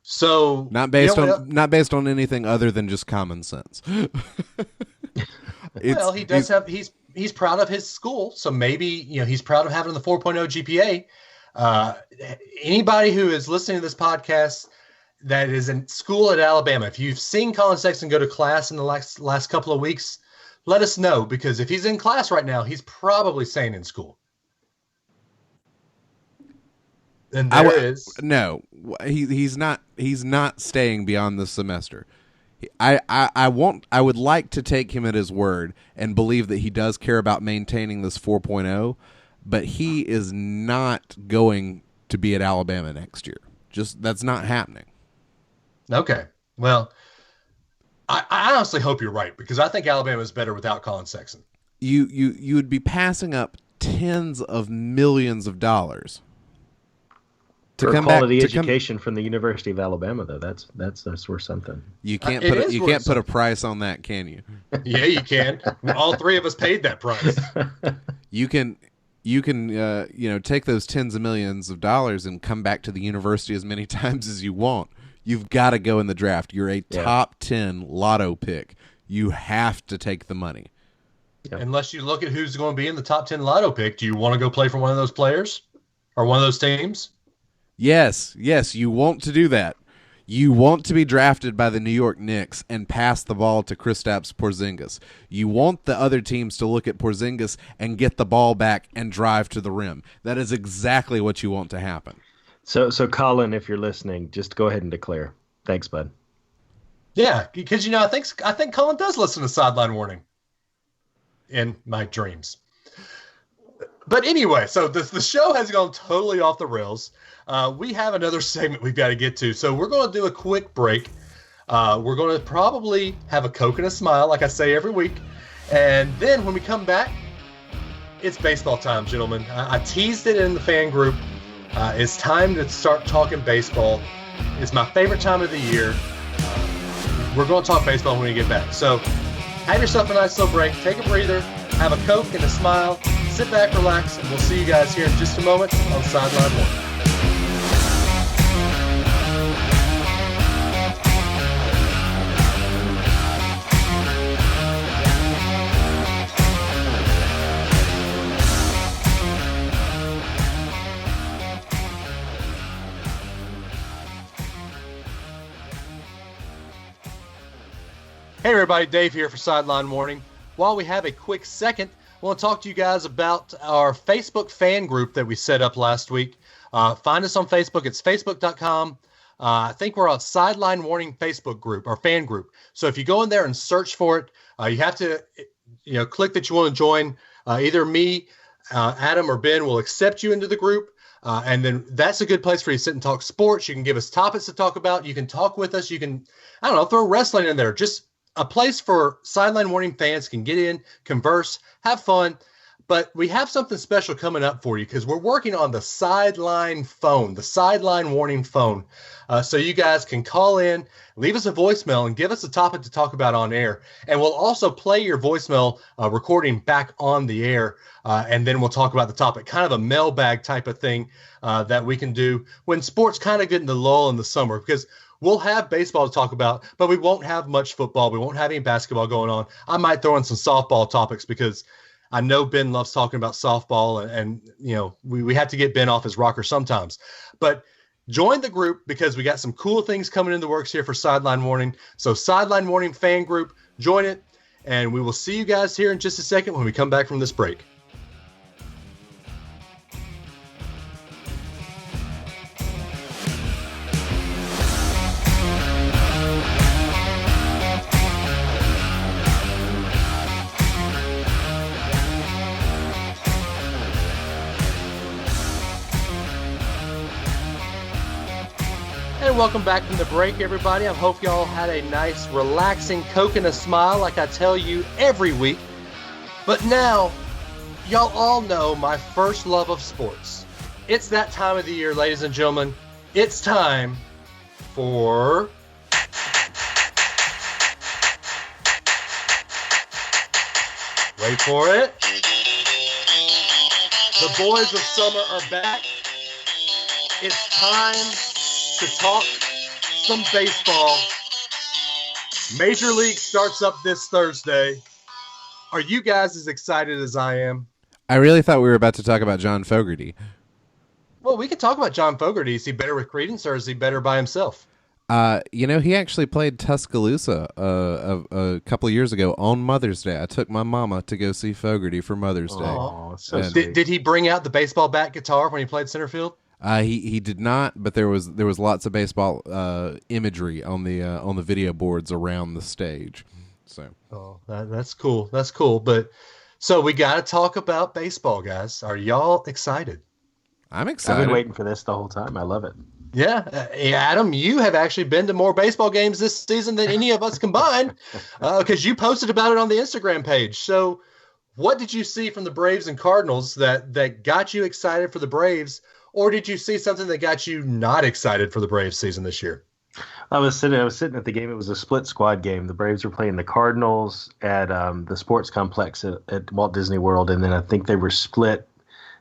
A: So
B: not based on anything other than just common sense.
A: Well, he does have he's proud of his school, so maybe he's proud of having the 4.0 GPA. Anybody who is listening to this podcast that is in school at Alabama, if you've seen Colin Sexton go to class in the last couple of weeks, let us know, because if he's in class right now, he's probably staying in school. And
B: no, he's not. He's not staying beyond this semester. I would like to take him at his word and believe that he does care about maintaining this 4.0, but he is not going to be at Alabama next year. Just that's not happening.
A: Okay. Well, I honestly hope you're right, because I think Alabama is better without Colin Sexton.
B: You would be passing up tens of millions of dollars
C: to come quality education from the University of Alabama, though. That's worth something.
B: You can't put a price on that, can you?
A: Yeah, you can. All 3 of us paid that price.
B: You can take those tens of millions of dollars and come back to the university as many times as you want. You've got to go in the draft. You're a top 10 lotto pick. You have to take the money.
A: Yeah. Unless you look at who's going to be in the top 10 lotto pick, do you want to go play for one of those players or one of those teams?
B: Yes, you want to do that. You want to be drafted by the New York Knicks and pass the ball to Kristaps Porzingis. You want the other teams to look at Porzingis and get the ball back and drive to the rim. That is exactly what you want to happen.
C: So Colin, if you're listening, just go ahead and declare. Thanks, bud.
A: Yeah, because I think Colin does listen to Sideline Warning in my dreams. But anyway, so the show has gone totally off the rails. We have another segment we've got to get to, so we're going to do a quick break. We're going to probably have a Coke and a smile, like I say every week. And then when we come back, it's baseball time, gentlemen. I teased it in the fan group. It's time to start talking baseball. It's my favorite time of the year. We're going to talk baseball when we get back. So have yourself a nice little break. Take a breather. Have a Coke and a smile. Sit back, relax, and we'll see you guys here in just a moment on Sideline Warning. Hey everybody, Dave here for Sideline Warning. While we have a quick second, I want to talk to you guys about our Facebook fan group that we set up last week. Find us on Facebook. It's facebook.com. I think we're on Sideline Warning Facebook group, our fan group. So if you go in there and search for it, you have to, click that you want to join. Either me, Adam, or Ben will accept you into the group. And then that's a good place for you to sit and talk sports. You can give us topics to talk about. You can talk with us. You can, throw wrestling in there. Just a place for Sideline Warning fans can get in, converse, have fun. But we have something special coming up for you because we're working on the Sideline phone, the Sideline Warning phone. So you guys can call in, leave us a voicemail, and give us a topic to talk about on air. And we'll also play your voicemail recording back on the air. And then we'll talk about the topic, kind of a mailbag type of thing that we can do when sports kind of get in the lull in the summer, because we'll have baseball to talk about, but we won't have much football. We won't have any basketball going on. I might throw in some softball topics because I know Ben loves talking about softball, and we have to get Ben off his rocker sometimes. But join the group because we got some cool things coming in the works here for Sideline Warning. So Sideline Warning fan group, join it, and we will see you guys here in just a second when we come back from this break. And welcome back from the break, everybody. I hope y'all had a nice, relaxing Coke and a smile like I tell you every week. But now, y'all all know my first love of sports. It's that time of the year, ladies and gentlemen. It's time for... Wait for it. The boys of summer are back. It's time to talk some baseball. Major League starts up this Thursday. Are you guys as excited as I am?
B: I really thought we were about to talk about John Fogerty.
A: Well, we could talk about John Fogerty. Is he better with credence or is he better by himself?
B: He actually played Tuscaloosa a couple of years ago on Mother's Day. I took my mama to go see Fogerty for Mother's Day.
A: Oh, so did he bring out the baseball bat guitar when he played center field?
B: He did not, but there was lots of baseball imagery on the video boards around the stage. So
A: that's cool. That's cool. But so we got to talk about baseball, guys. Are y'all excited?
B: I'm excited.
C: I've been waiting for this the whole time. I love it.
A: Yeah, Adam, you have actually been to more baseball games this season than any of us combined, because you posted about it on the Instagram page. So, what did you see from the Braves and Cardinals that got you excited for the Braves? Or did you see something that got you not excited for the Braves season this year?
C: I was sitting at the game. It was a split squad game. The Braves were playing the Cardinals at the sports complex at Walt Disney World, and then I think they were split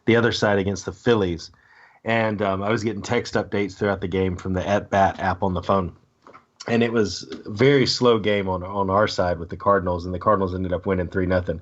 C: the other side against the Phillies. And I was getting text updates throughout the game from the At Bat app on the phone, and it was a very slow game on our side with the Cardinals, and the Cardinals ended up winning 3-0.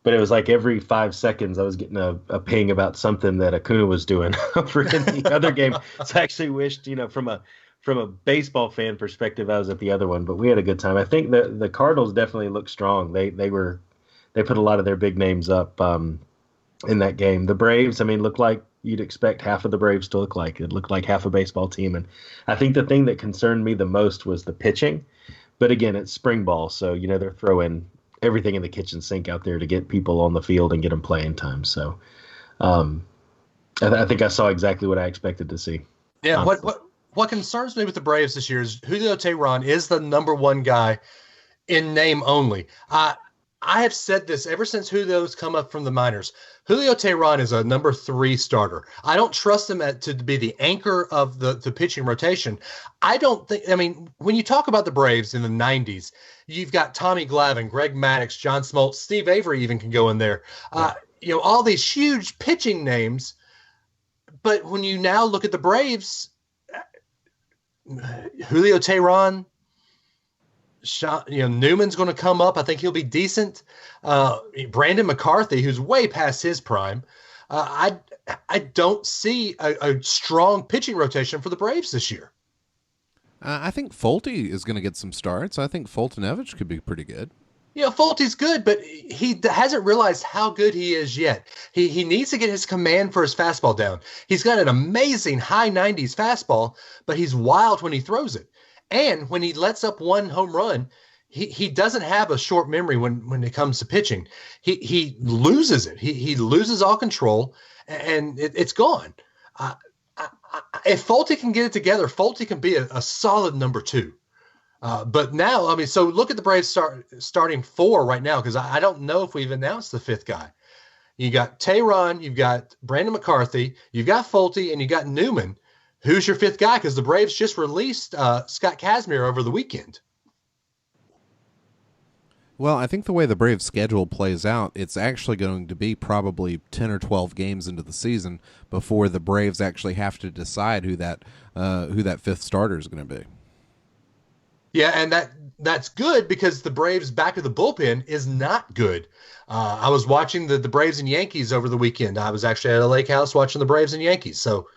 C: But it was like every 5 seconds I was getting a ping about something that Acuna was doing over in the other game. So I actually wished, from a baseball fan perspective, I was at the other one. But we had a good time. I think the Cardinals definitely looked strong. They put a lot of their big names up in that game. The Braves, looked like you'd expect half of the Braves to look like. It looked like half a baseball team. And I think the thing that concerned me the most was the pitching. But again, it's spring ball, so they're throwing everything in the kitchen sink out there to get people on the field and get them playing time. So I think I saw exactly what I expected to see.
A: Yeah, what concerns me with the Braves this year is Julio Teheran is the number one guy in name only. I have said this ever since Julio's come up from the minors. Julio Teheran is a number 3 starter. I don't trust him to be the anchor of the pitching rotation. I don't think, when you talk about the Braves in the 90s, you've got Tommy Glavine, Greg Maddux, John Smoltz, Steve Avery even can go in there. All these huge pitching names. But when you now look at the Braves, Julio Teheran, Newman's going to come up. I think he'll be decent. Brandon McCarthy, who's way past his prime. I don't see a strong pitching rotation for the Braves this year.
B: I think Folty is going to get some starts. I think Foltynewicz could be pretty good.
A: Fulte's good, but he hasn't realized how good he is yet. He needs to get his command for his fastball down. He's got an amazing high 90s fastball, but he's wild when he throws it. And when he lets up one home run, he doesn't have a short memory when it comes to pitching. He loses it. He loses all control, and it's gone. If Fulte can get it together, Fulte can be a solid number two. But now, I mean, so look at the Braves starting four right now, because I don't know if we've announced the fifth guy. You got Tehran, you've got Brandon McCarthy, you've got Fulte, and you got Newman. Who's your fifth guy? Because the Braves just released Scott Kazmir over the weekend.
B: Well, I think the way the Braves schedule plays out, it's actually going to be probably 10 or 12 games into the season before the Braves actually have to decide who that fifth starter is going to be.
A: Yeah, and that's good because the Braves' back of the bullpen is not good. I was watching the Braves and Yankees over the weekend. I was actually at a lake house watching the Braves and Yankees, so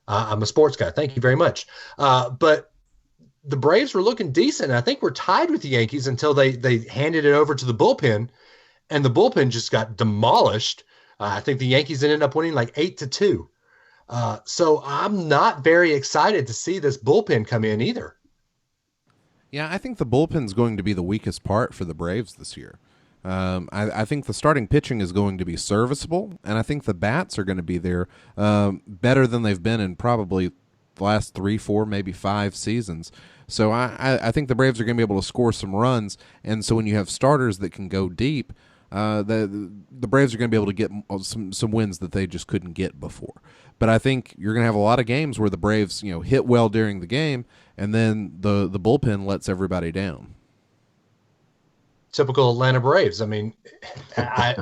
A: I'm a sports guy. Thank you very much. But the Braves were looking decent. I think we're tied with the Yankees until they handed it over to the bullpen, and the bullpen just got demolished. I think the Yankees ended up winning like 8-2. So I'm not very excited to see this bullpen come in either.
B: Yeah, I think the bullpen's going to be the weakest part for the Braves this year. I think the starting pitching is going to be serviceable, and I think the bats are going to be there better than they've been in probably the last 3, 4, maybe 5 seasons. So I think the Braves are going to be able to score some runs, and so when you have starters that can go deep, the Braves are going to be able to get some wins that they just couldn't get before. But I think you're going to have a lot of games where the Braves hit well during the game, and then the bullpen lets everybody down.
A: Typical Atlanta Braves. I mean, I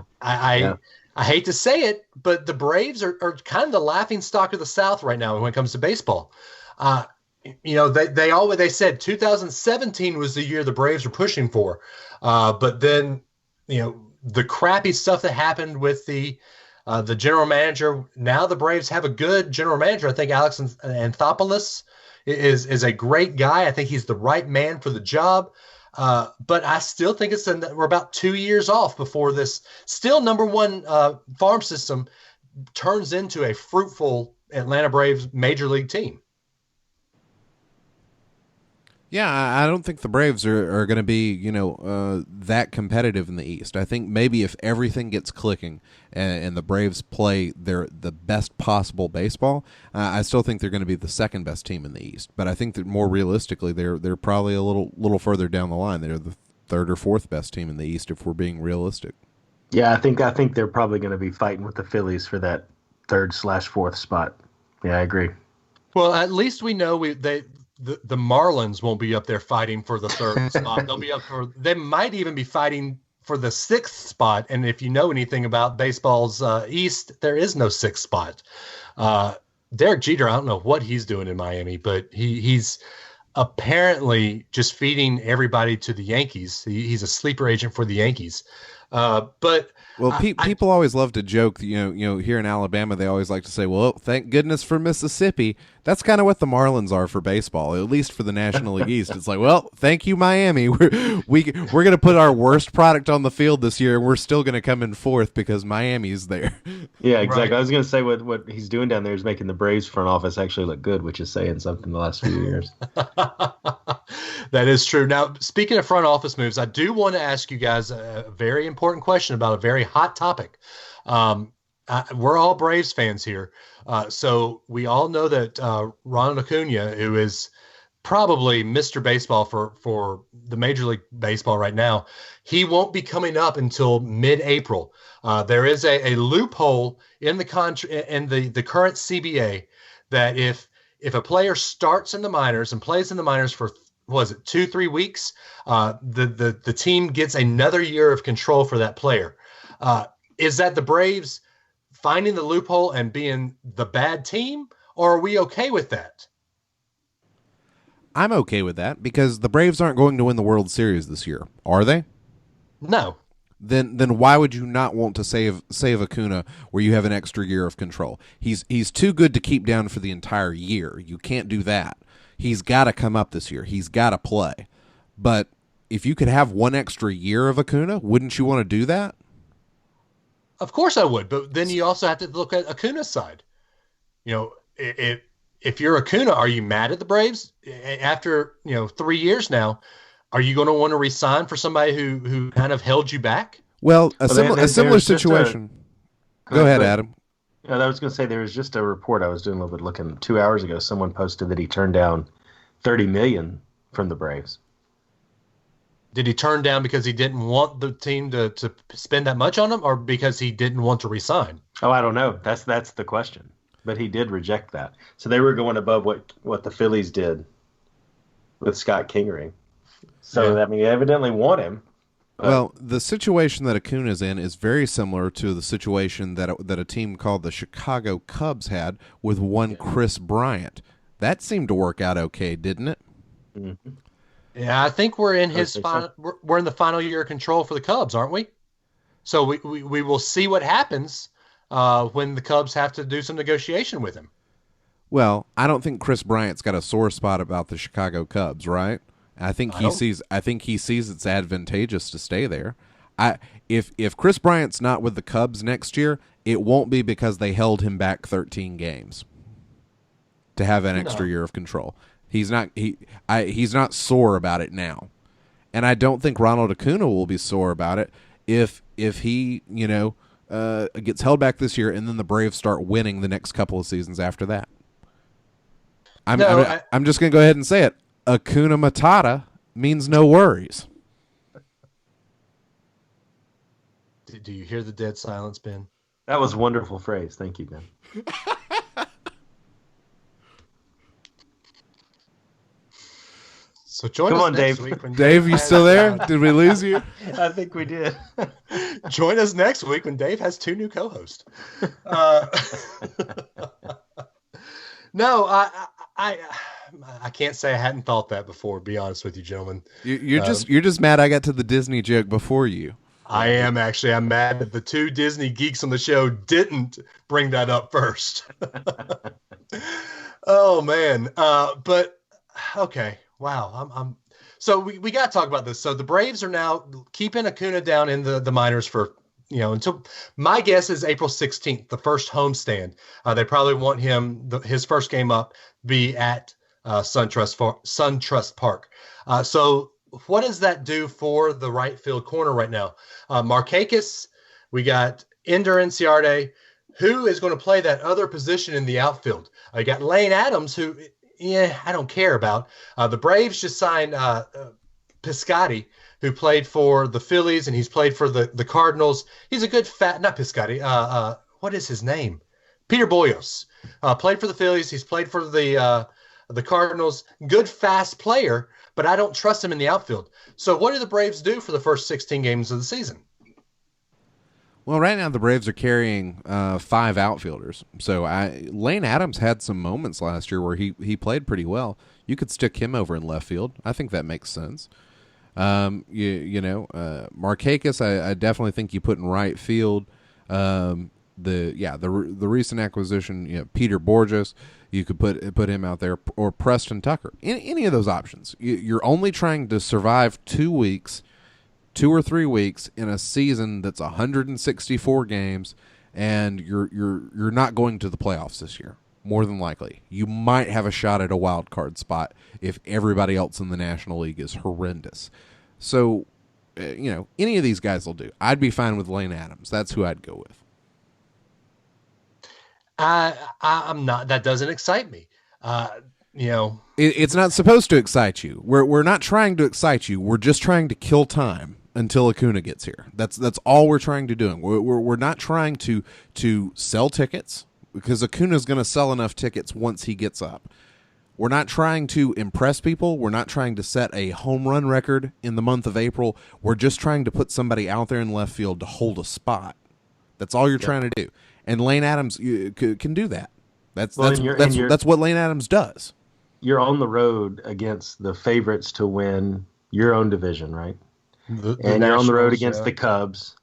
A: hate to say it, but the Braves are kind of the laughing stock of the South right now when it comes to baseball. They said 2017 was the year the Braves were pushing for, but then the crappy stuff that happened with the general manager. Now the Braves have a good general manager. I think Alex Anthopoulos is a great guy. I think he's the right man for the job. But I still think we're about 2 years off before this still number one farm system turns into a fruitful Atlanta Braves major league team.
B: Yeah, I don't think the Braves are going to be, that competitive in the East. I think maybe if everything gets clicking and the Braves play the best possible baseball, I still think they're going to be the second best team in the East. But I think that more realistically, they're probably a little further down the line. They're the third or fourth best team in the East if we're being realistic.
C: Yeah, I think they're probably going to be fighting with the Phillies for that 3rd/4th spot. Yeah, I agree.
A: Well, at least we know the Marlins won't be up there fighting for the 3rd spot. They might even be fighting for the 6th spot. And if you know anything about baseball's East, there is no 6th spot. Derek Jeter, I don't know what he's doing in Miami, but he's apparently just feeding everybody to the Yankees. He's a sleeper agent for the Yankees.
B: People always love to joke. Here in Alabama, they always like to say, "Well, thank goodness for Mississippi." That's kind of what the Marlins are for baseball, at least for the National League East. It's like, well, thank you, Miami. We're going to put our worst product on the field this year, and we're still going to come in 4th because Miami's there.
C: Yeah, exactly. Right. I was going to say what he's doing down there is making the Braves front office actually look good, which is saying something the last few years.
A: That is true. Now, speaking of front office moves, I do want to ask you guys a very important question about a very hot topic. We're all Braves fans here. So we all know that Ronald Acuna, who is probably Mr. Baseball for the Major League Baseball right now, he won't be coming up until mid-April. There is a loophole in the current CBA that if a player starts in the minors and plays in the minors for 2-3 weeks, the team gets another year of control for that player. Is that the Braves finding the loophole and being the bad team, or are we okay with that?
B: I'm okay with that because the Braves aren't going to win the World Series this year, are they?
A: No.
B: Then why would you not want to save Acuna where you have an extra year of control? He's too good to keep down for the entire year. You can't do that. He's got to come up this year. He's got to play. But if you could have one extra year of Acuna, wouldn't you want to do that?
A: Of course I would, but then you also have to look at Acuna's side. You know, if you're Acuna, are you mad at the Braves after 3 years now? Are you going to want to resign for somebody who kind of held you back?
B: Well, a similar situation. Go ahead, Adam.
C: I was going to say there was just a report I was doing a little bit looking 2 hours ago. Someone posted that he turned down $30 million from the Braves.
A: Did he turn down because he didn't want the team to spend that much on him, or because he didn't want to resign?
C: Oh, I don't know. That's the question. But he did reject that. So they were going above what the Phillies did with Scott Kingery. So I mean, they evidently want him.
B: Well, the situation that Acuna's in is very similar to the situation that a team called the Chicago Cubs had with one Chris Bryant. That seemed to work out okay, didn't it?
C: Mm-hmm.
A: Yeah, I think we're in we're in the final year of control for the Cubs, aren't we? So we will see what happens when the Cubs have to do some negotiation with him.
B: Well, I don't think Chris Bryant's got a sore spot about the Chicago Cubs, right? I think he sees it's advantageous to stay there. If Chris Bryant's not with the Cubs next year, it won't be because they held him back 13 games to have an extra year of control. He's not sore about it now, and I don't think Ronald Acuna will be sore about it if he gets held back this year and then the Braves start winning the next couple of seasons after that. I'm just gonna go ahead and say it. Acuna Matata means no worries.
A: Do you hear the dead silence, Ben?
C: That was a wonderful phrase. Thank you, Ben.
A: So join us next week. When
B: Dave, you still there? Did we lose you?
C: I think we did.
A: Join us next week when Dave has 2 new co-hosts. No, I can't say I hadn't thought that before. To be honest with you, gentlemen.
B: You're just mad I got to the Disney joke before you.
A: I am actually. I'm mad that the 2 Disney geeks on the show didn't bring that up first. Oh man. But okay. Wow. So we got to talk about this. So the Braves are now keeping Acuna down in the minors for, until my guess is April 16th, the first homestand. They probably want him, his first game up, be at SunTrust Park. So what does that do for the right field corner right now? Markakis, we got Ender Inciarte. Who is going to play that other position in the outfield? You got Lane Adams, who, I don't care about. The Braves just signed Piscotty, who played for the Phillies, and he's played for the Cardinals. He's a good not Piscotty. What is his name? Peter Boyos. Played for the Phillies. He's played for the Cardinals. Good, fast player, but I don't trust him in the outfield. So what do the Braves do for the first 16 games of the season?
B: Well, right now the Braves are carrying 5 outfielders. So Lane Adams had some moments last year where he played pretty well. You could stick him over in left field. I think that makes sense. Markakis, I definitely think you put in right field. The recent acquisition, Peter Borges, you could put him out there, or Preston Tucker. Any of those options. You're only trying to survive 2 weeks. 2 or 3 weeks in a season that's 164 games, and you're not going to the playoffs this year. More than likely, you might have a shot at a wild card spot if everybody else in the National League is horrendous. So, any of these guys will do. I'd be fine with Lane Adams. That's who I'd go with.
A: I'm not. That doesn't excite me.
B: It's not supposed to excite you. We're not trying to excite you. We're just trying to kill time until Acuna gets here. That's all we're trying to do. We're not trying to sell tickets, because Acuna's going to sell enough tickets once he gets up. We're not trying to impress people. We're not trying to set a home run record in the month of April. We're just trying to put somebody out there in left field to hold a spot. That's all you're trying to do. And Lane Adams can do that. That's what Lane Adams does.
C: You're on the road against the favorites to win your own division, right? And you're on the road against the Cubs,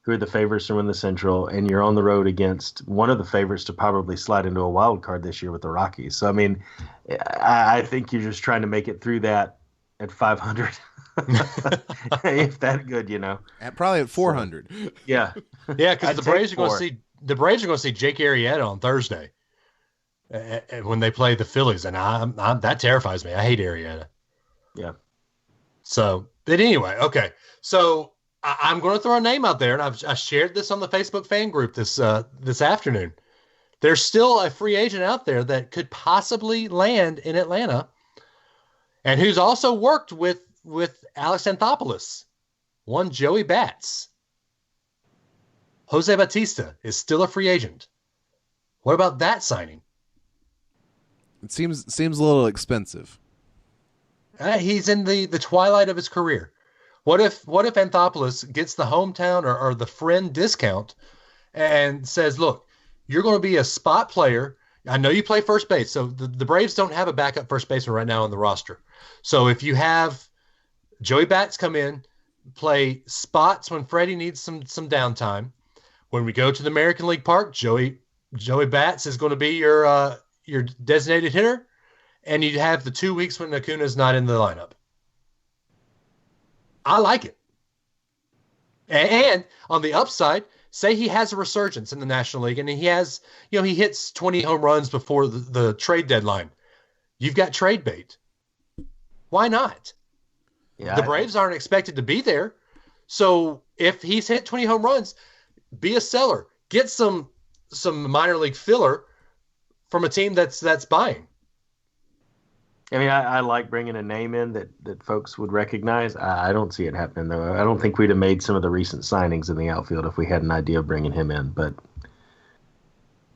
C: who are the favorites to win the Central, and you're on the road against one of the favorites to probably slide into a wild card this year with the Rockies. So, I mean, I think you're just trying to make it through that at 500. if that good,
B: Probably at 400.
C: Yeah,
A: yeah, because
C: I'd
A: the
C: take
A: Braves are going to
C: 4.
A: see Jake Arrieta on Thursday when they play the Phillies, and that terrifies me. I hate Arrieta.
C: Yeah.
A: So, but anyway, okay. So I'm going to throw a name out there, and I shared this on the Facebook fan group this afternoon. There's still a free agent out there that could possibly land in Atlanta, and who's also worked with Alex Anthopoulos. One Joey Bats. Jose Bautista is still a free agent. What about that signing?
B: It seems a little expensive.
A: He's in the twilight of his career. What if Anthopoulos gets the hometown or the friend discount and says, look, you're going to be a spot player. I know you play first base. So the Braves don't have a backup first baseman right now on the roster. So if you have Joey Bats come in, play spots when Freddie needs some downtime. When we go to the American League Park, Joey Bats is going to be your designated hitter, and you have the 2 weeks when Acuna's not in the lineup. I like it. And on the upside, say he has a resurgence in the National League, and he has, he hits 20 home runs before the trade deadline. You've got trade bait. Why not?
C: Yeah,
A: the Braves aren't expected to be there. So if he's hit 20 home runs, be a seller. Get some minor league filler from a team that's buying.
C: I mean, I like bringing a name in that folks would recognize. I don't see it happening, though. I don't think we'd have made some of the recent signings in the outfield if we had an idea of bringing him in, but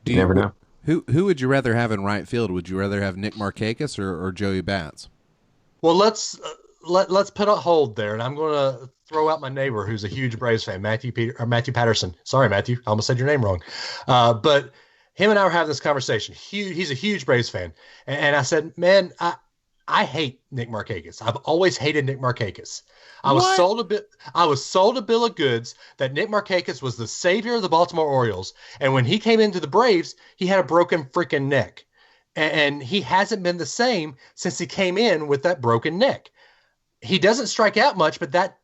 C: you never know.
B: Who would you rather have in right field? Would you rather have Nick Markakis or Joey Bats?
A: Well, let's put a hold there, and I'm going to throw out my neighbor who's a huge Braves fan, Matthew Patterson. Sorry, Matthew, I almost said your name wrong. But him and I were having this conversation. He's a huge Braves fan, and I said, man, I hate Nick Markakis. I've always hated Nick Markakis. I was sold a bill of goods that Nick Markakis was the savior of the Baltimore Orioles, and when he came into the Braves, he had a broken freaking neck, and he hasn't been the same since he came in with that broken neck. He doesn't strike out much, but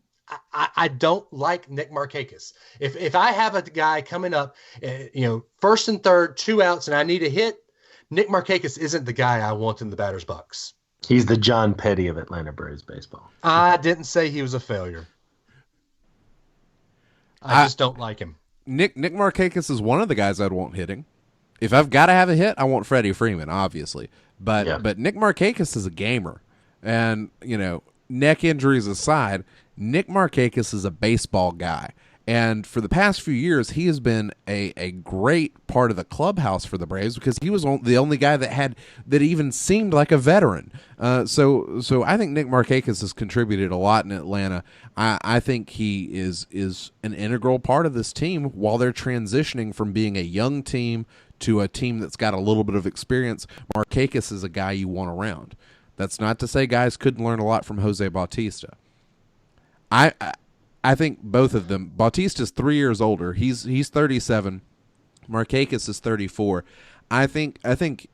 A: I don't like Nick Markakis. If I have a guy coming up, first and third, 2 outs, and I need a hit, Nick Markakis isn't the guy I want in the batter's box.
C: He's the John Petty of Atlanta Braves baseball.
A: I didn't say he was a failure. I just don't like him.
B: Nick Markakis is one of the guys I'd want hitting. If I've got to have a hit, I want Freddie Freeman, obviously. But Nick Markakis is a gamer. And, neck injuries aside, Nick Markakis is a baseball guy. And for the past few years, he has been a great part of the clubhouse for the Braves because he was the only guy that even seemed like a veteran. So I think Nick Markakis has contributed a lot in Atlanta. I think he is an integral part of this team while they're transitioning from being a young team to a team that's got a little bit of experience. Markakis is a guy you want around. That's not to say guys couldn't learn a lot from Jose Bautista. I think both of them. Bautista's 3 years older. He's 37. Markakis is 34. I think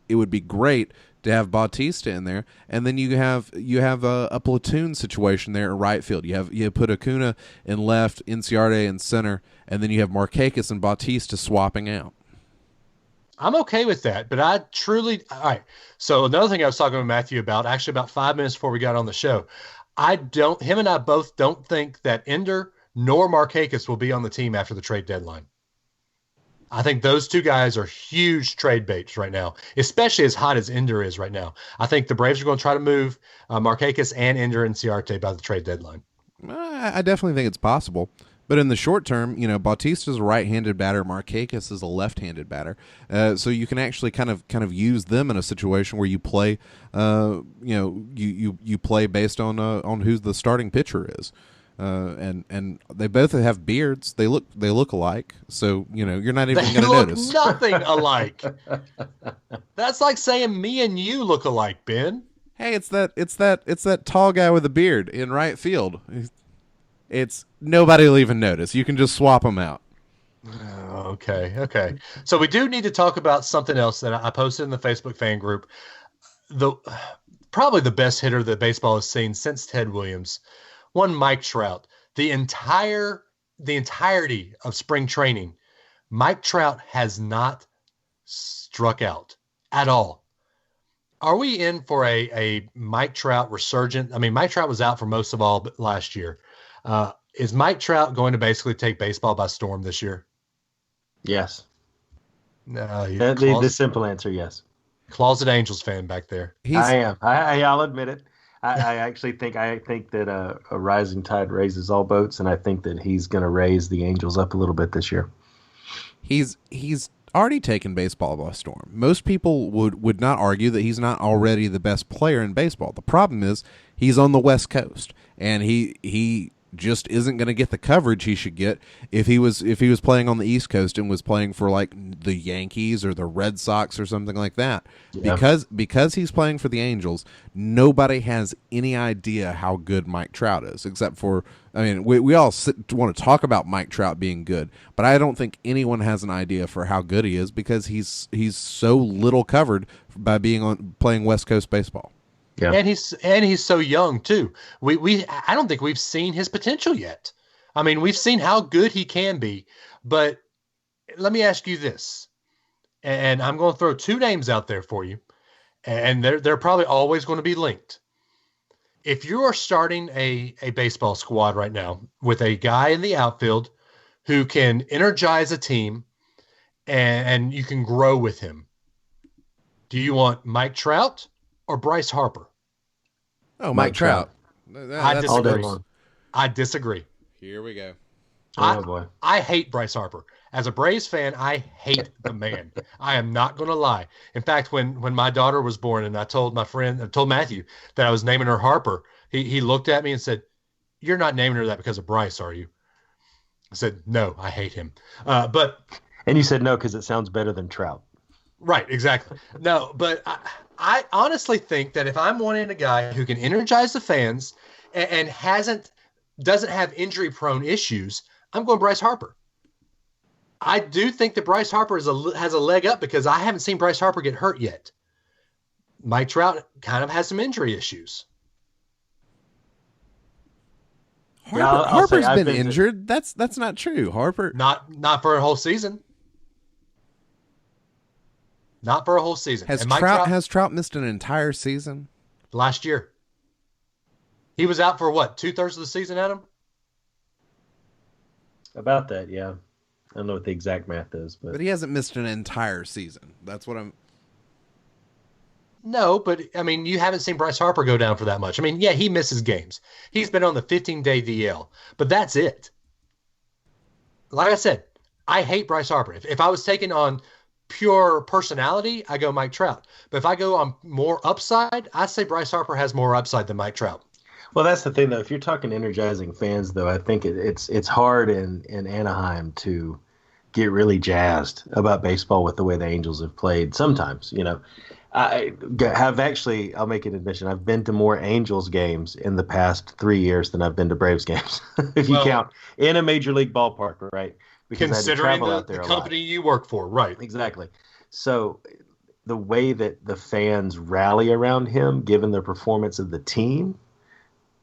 B: it would be great to have Bautista in there, and then you have a platoon situation there in right field. You put Acuna in left, Inciarte in center, and then you have Markakis and Bautista swapping out.
A: I'm okay with that, but all right. So another thing I was talking with Matthew about, actually about 5 minutes before we got on the show, him and I both don't think that Ender nor Markakis will be on the team after the trade deadline. I think those two guys are huge trade baits right now, especially as hot as Ender is right now. I think the Braves are going to try to move Markakis and Ender and Inciarte by the trade deadline.
B: I definitely think it's possible. But in the short term, Bautista's a right-handed batter, Markakis is a left-handed batter, so you can actually kind of use them in a situation where you play, you play based on who the starting pitcher is, and they both have beards. They look alike, so you're not even going to notice.
A: They look nothing alike. That's like saying me and you look alike, Ben.
B: Hey, it's that tall guy with a beard in right field. It's nobody will even notice. You can just swap them out.
A: Okay. So we do need to talk about something else that I posted in the Facebook fan group. Probably the best hitter that baseball has seen since Ted Williams One Mike Trout, the entirety of spring training, Mike Trout has not struck out at all. Are we in for a Mike Trout resurgent? I mean, Mike Trout was out for most of all last year. Is Mike Trout going to basically take baseball by storm this year?
C: Yes.
A: No,
C: The simple answer, yes.
A: Closet Angels fan back there.
C: I am. I'll admit it. I actually think that a rising tide raises all boats, and I think that he's going to raise the Angels up a little bit this year.
B: He's already taken baseball by storm. Most people would not argue that he's not already the best player in baseball. The problem is he's on the West Coast, and he just isn't going to get the coverage he should get if he was playing on the East Coast and was playing for like the Yankees or the Red Sox or something like that. Yeah. Because he's playing for the Angels, nobody has any idea how good Mike Trout is, except for, I mean, we all want to talk about Mike Trout being good, but I don't think anyone has an idea for how good he is because he's so little covered by playing West Coast baseball.
A: Yeah. And he's so young too. I don't think we've seen his potential yet. I mean, we've seen how good he can be, but let me ask you this, and I'm going to throw two names out there for you, and they're probably always going to be linked. If you are starting a baseball squad right now with a guy in the outfield who can energize a team and you can grow with him, do you want Mike Trout or Bryce Harper?
B: Oh, Mike Trout.
A: I disagree.
B: Here we go.
C: Boy.
A: I hate Bryce Harper. As a Braves fan, I hate the man. I am not going to lie. In fact, when my daughter was born and I told Matthew that I was naming her Harper, he looked at me and said, "You're not naming her that because of Bryce, are you?" I said, "No, I hate him."
C: And you said no because it sounds better than Trout.
A: Right, exactly. No, but I honestly think that if I'm wanting a guy who can energize the fans and doesn't have injury-prone issues, I'm going Bryce Harper. I do think that Bryce Harper has a leg up because I haven't seen Bryce Harper get hurt yet. Mike Trout kind of has some injury issues.
B: Harper's been injured. That's not true. Harper
A: not for a whole season. Not for a whole season.
B: Has Trout missed an entire season?
A: Last year. He was out for what, 2/3 of the season, Adam?
C: About that, yeah. I don't know what the exact math is,
B: but he hasn't missed an entire season. That's what I'm.
A: No, but I mean, you haven't seen Bryce Harper go down for that much. I mean, yeah, he misses games. He's been on the 15-day DL, but that's it. Like I said, I hate Bryce Harper. If I was taking on pure personality, I go Mike Trout. But if I go on more upside, I say Bryce Harper has more upside than Mike Trout.
C: Well, that's the thing, though. If you're talking energizing fans, though, I think it's hard in Anaheim to get really jazzed about baseball with the way the Angels have played. Sometimes, I have actually, I'll make an admission, I've been to more Angels games in the past 3 years than I've been to Braves games, if you count in a major league ballpark, right? Because
A: considering the company you work for, right?
C: Exactly. So the way that the fans rally around him, given the performance of the team,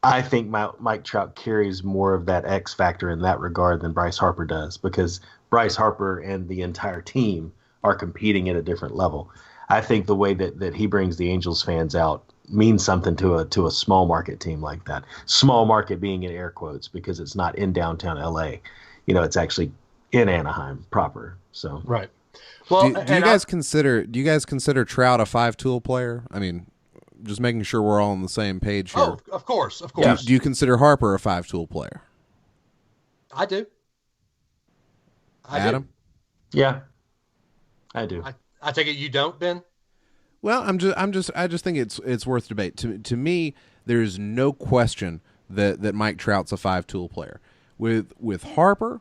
C: I think Mike Trout carries more of that X factor in that regard than Bryce Harper does, because Bryce Harper and the entire team are competing at a different level. I think the way that he brings the Angels fans out means something to a small market team like that. Small market being in air quotes because it's not in downtown LA. It's actually in Anaheim proper. So
A: right. Well,
B: do you guys consider Trout a 5-tool player? I mean, just making sure we're all on the same page here.
A: Oh, of course.
B: Do you consider Harper a 5-tool player?
A: I do.
B: Adam?
C: Yeah, I do.
A: I take it you don't, Ben?
B: Well, I just think it's worth debate. To me, there's no question that Mike Trout's a 5-tool player. With Harper,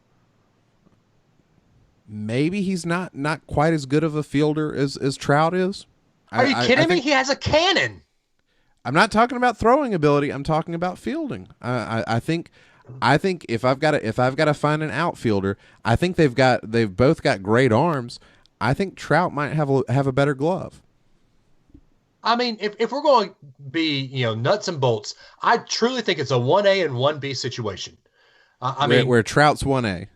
B: maybe he's not quite as good of a fielder as Trout is.
A: Are you kidding me? He has a cannon.
B: I'm not talking about throwing ability. I'm talking about fielding. I think if I've got to find an outfielder, I think they've both got great arms. I think Trout might have a better glove.
A: I mean, if we're going to be, nuts and bolts, I truly think it's a 1A and 1B situation. I mean,
B: where Trout's 1A.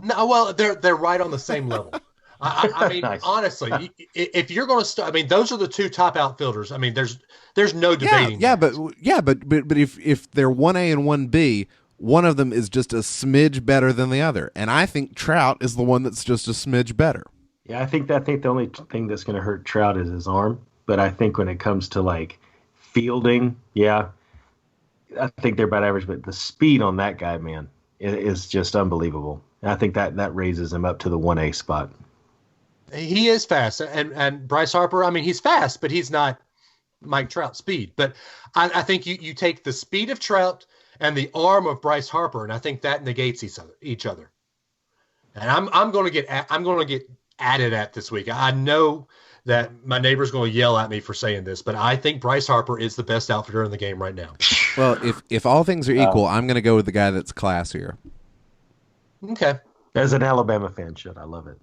A: no, well, they're right on the same level. I mean,
C: Nice.
A: honestly, if you're going to start, I mean, those are the two top outfielders. I mean, there's no
B: Yeah,
A: debating.
B: yeah,
A: that.
B: but if they're 1A and 1B, one of them is just a smidge better than the other, and I think Trout is the one that's just a smidge better.
C: Yeah, I think the only thing that's going to hurt Trout is his arm. But I think when it comes to like fielding, yeah, I think they're about average. But the speed on that guy, man, is just unbelievable. And I think that raises him up to the 1A spot.
A: He is fast, and Bryce Harper. I mean, he's fast, but he's not Mike Trout speed. But I think you take the speed of Trout and the arm of Bryce Harper, and I think that negates each other. And I'm going to get added at this week. I know that my neighbor's going to yell at me for saying this, but I think Bryce Harper is the best outfielder in the game right now.
B: Well, if all things are equal, I'm going to go with the guy that's classier.
A: Okay.
C: As an Alabama fan, should I love it?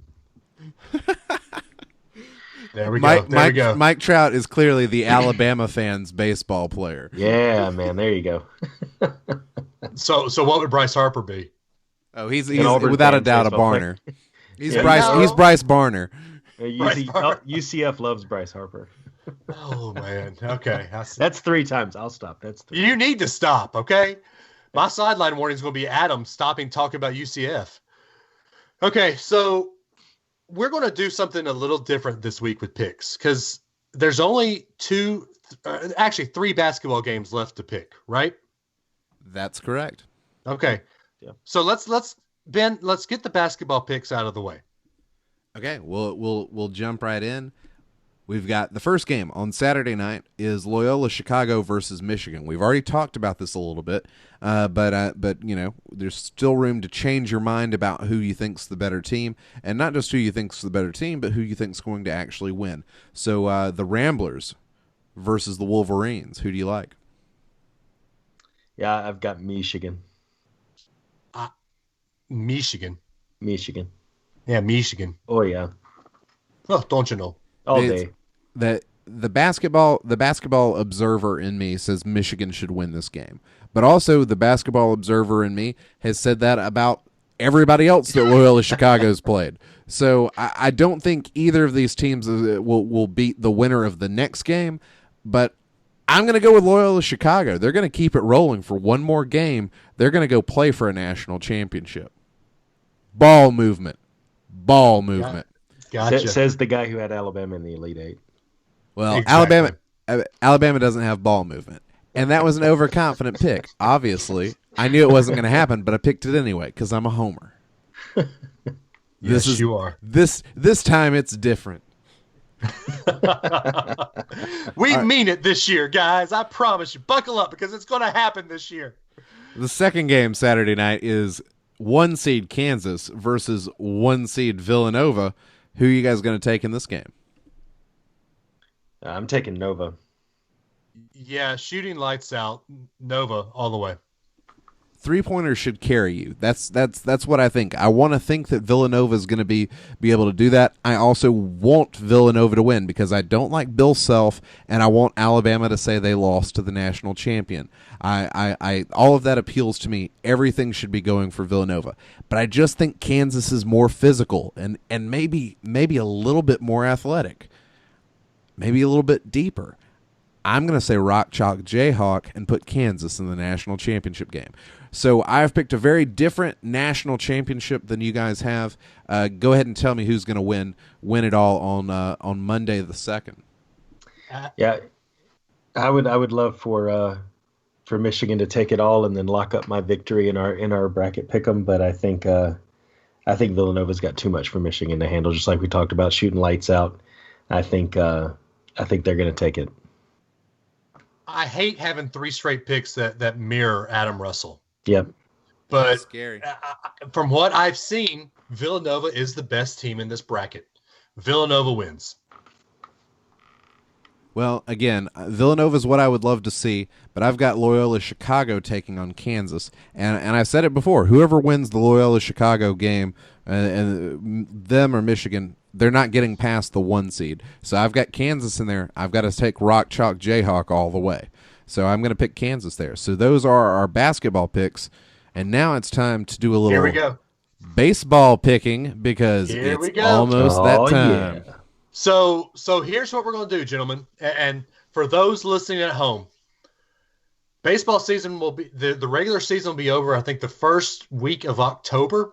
A: There we go. There we go.
B: Mike Trout is clearly the Alabama fans' baseball player.
C: Yeah, man. There you go.
A: So what would Bryce Harper be?
B: Oh, he's
C: Auburn
B: without a
C: fans'
B: doubt a
C: baseball
B: Barner. He's
C: Yeah.
B: Bryce.
A: No.
B: He's Bryce Barner.
C: UCF loves Bryce Harper.
A: Oh man. Okay.
C: That's 3 times. I'll stop. That's 3.
A: You need to stop, okay? My sideline warning is going to be Adam stopping talking about UCF. Okay, so we're going to do something a little different this week with picks because there's only 3 basketball games left to pick, right?
B: That's correct.
A: Okay.
C: Yeah.
A: So let's get the basketball picks out of the way.
B: Okay, we'll jump right in. We've got the first game on Saturday night is Loyola Chicago versus Michigan. We've already talked about this a little bit, but there's still room to change your mind about who you think's the better team, and not just who you think's the better team, but who you think's going to actually win. So the Ramblers versus the Wolverines. Who do you like?
C: Yeah, I've got Michigan.
A: Michigan.
C: Yeah,
A: Michigan.
C: Oh yeah,
A: Oh, don't you know?
C: all day.
B: The basketball observer in me says Michigan should win this game, but also the basketball observer in me has said that about everybody else that Loyola Chicago's played. So I don't think either of these teams will beat the winner of the next game, but I'm going to go with Loyola Chicago. They're going to keep it rolling for one more game. They're going to go play for a national championship. Ball movement.
A: Gotcha.
C: Says the guy who had Alabama in the Elite Eight.
B: Well,
A: Exactly.
B: Alabama doesn't have ball movement, and that was an overconfident pick. Obviously, I knew it wasn't going to happen, but I picked it anyway because I'm a homer.
A: Yes, you are.
B: This time it's different.
A: We mean it this year, guys. I promise you. Buckle up because it's going to happen this year.
B: The second game Saturday night is 1 seed Kansas versus 1 seed Villanova. Who are you guys going to take in this game?
C: I'm taking Nova.
A: Yeah, shooting lights out. Nova all the way.
B: 3-pointers should carry you. That's what I think. I want to think that Villanova is going to be able to do that. I also want Villanova to win because I don't like Bill Self, and I want Alabama to say they lost to the national champion. I all of that appeals to me. Everything should be going for Villanova, but I just think Kansas is more physical and maybe a little bit more athletic, maybe a little bit deeper. I'm going to say Rock Chalk Jayhawk and put Kansas in the national championship game. So I've picked a very different national championship than you guys have. Go ahead and tell me who's going to win it all on Monday the 2nd.
C: Yeah, I would love for Michigan to take it all and then lock up my victory in our bracket pick'em. But I think Villanova's got too much for Michigan to handle. Just like we talked about shooting lights out. I think they're going to take it.
A: I hate having 3 straight picks that mirror Adam Russell.
C: Yep.
A: But
B: That's scary.
A: From what I've seen, Villanova is the best team in this bracket. Villanova wins.
B: Well, again, Villanova is what I would love to see, but I've got Loyola Chicago taking on Kansas, and I've said it before. Whoever wins the Loyola Chicago game, and them or Michigan, they're not getting past the 1 seed. So I've got Kansas in there. I've got to take Rock Chalk Jayhawk all the way. So I'm going to pick Kansas there. So those are our basketball picks, and now it's time to do a little
A: Here we go.
B: baseball picking because it's almost that time.
C: Yeah.
A: So here's what we're going to do, gentlemen. And for those listening at home, baseball season will be the regular season will be over, I think, the first week of October.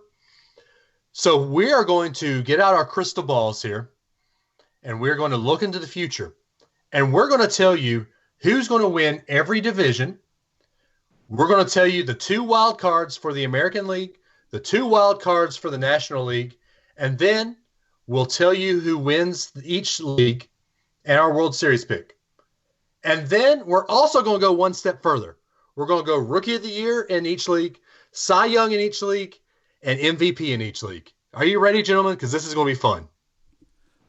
A: So we are going to get out our crystal balls here, and we're going to look into the future. And we're going to tell you who's going to win every division. We're going to tell you the 2 wild cards for the American League, the 2 wild cards for the National League, and then we'll tell you who wins each league and our World Series pick. And then we're also going to go one step further. We're going to go Rookie of the Year in each league, Cy Young in each league, and MVP in each league. Are you ready, gentlemen? Because this is going to be fun.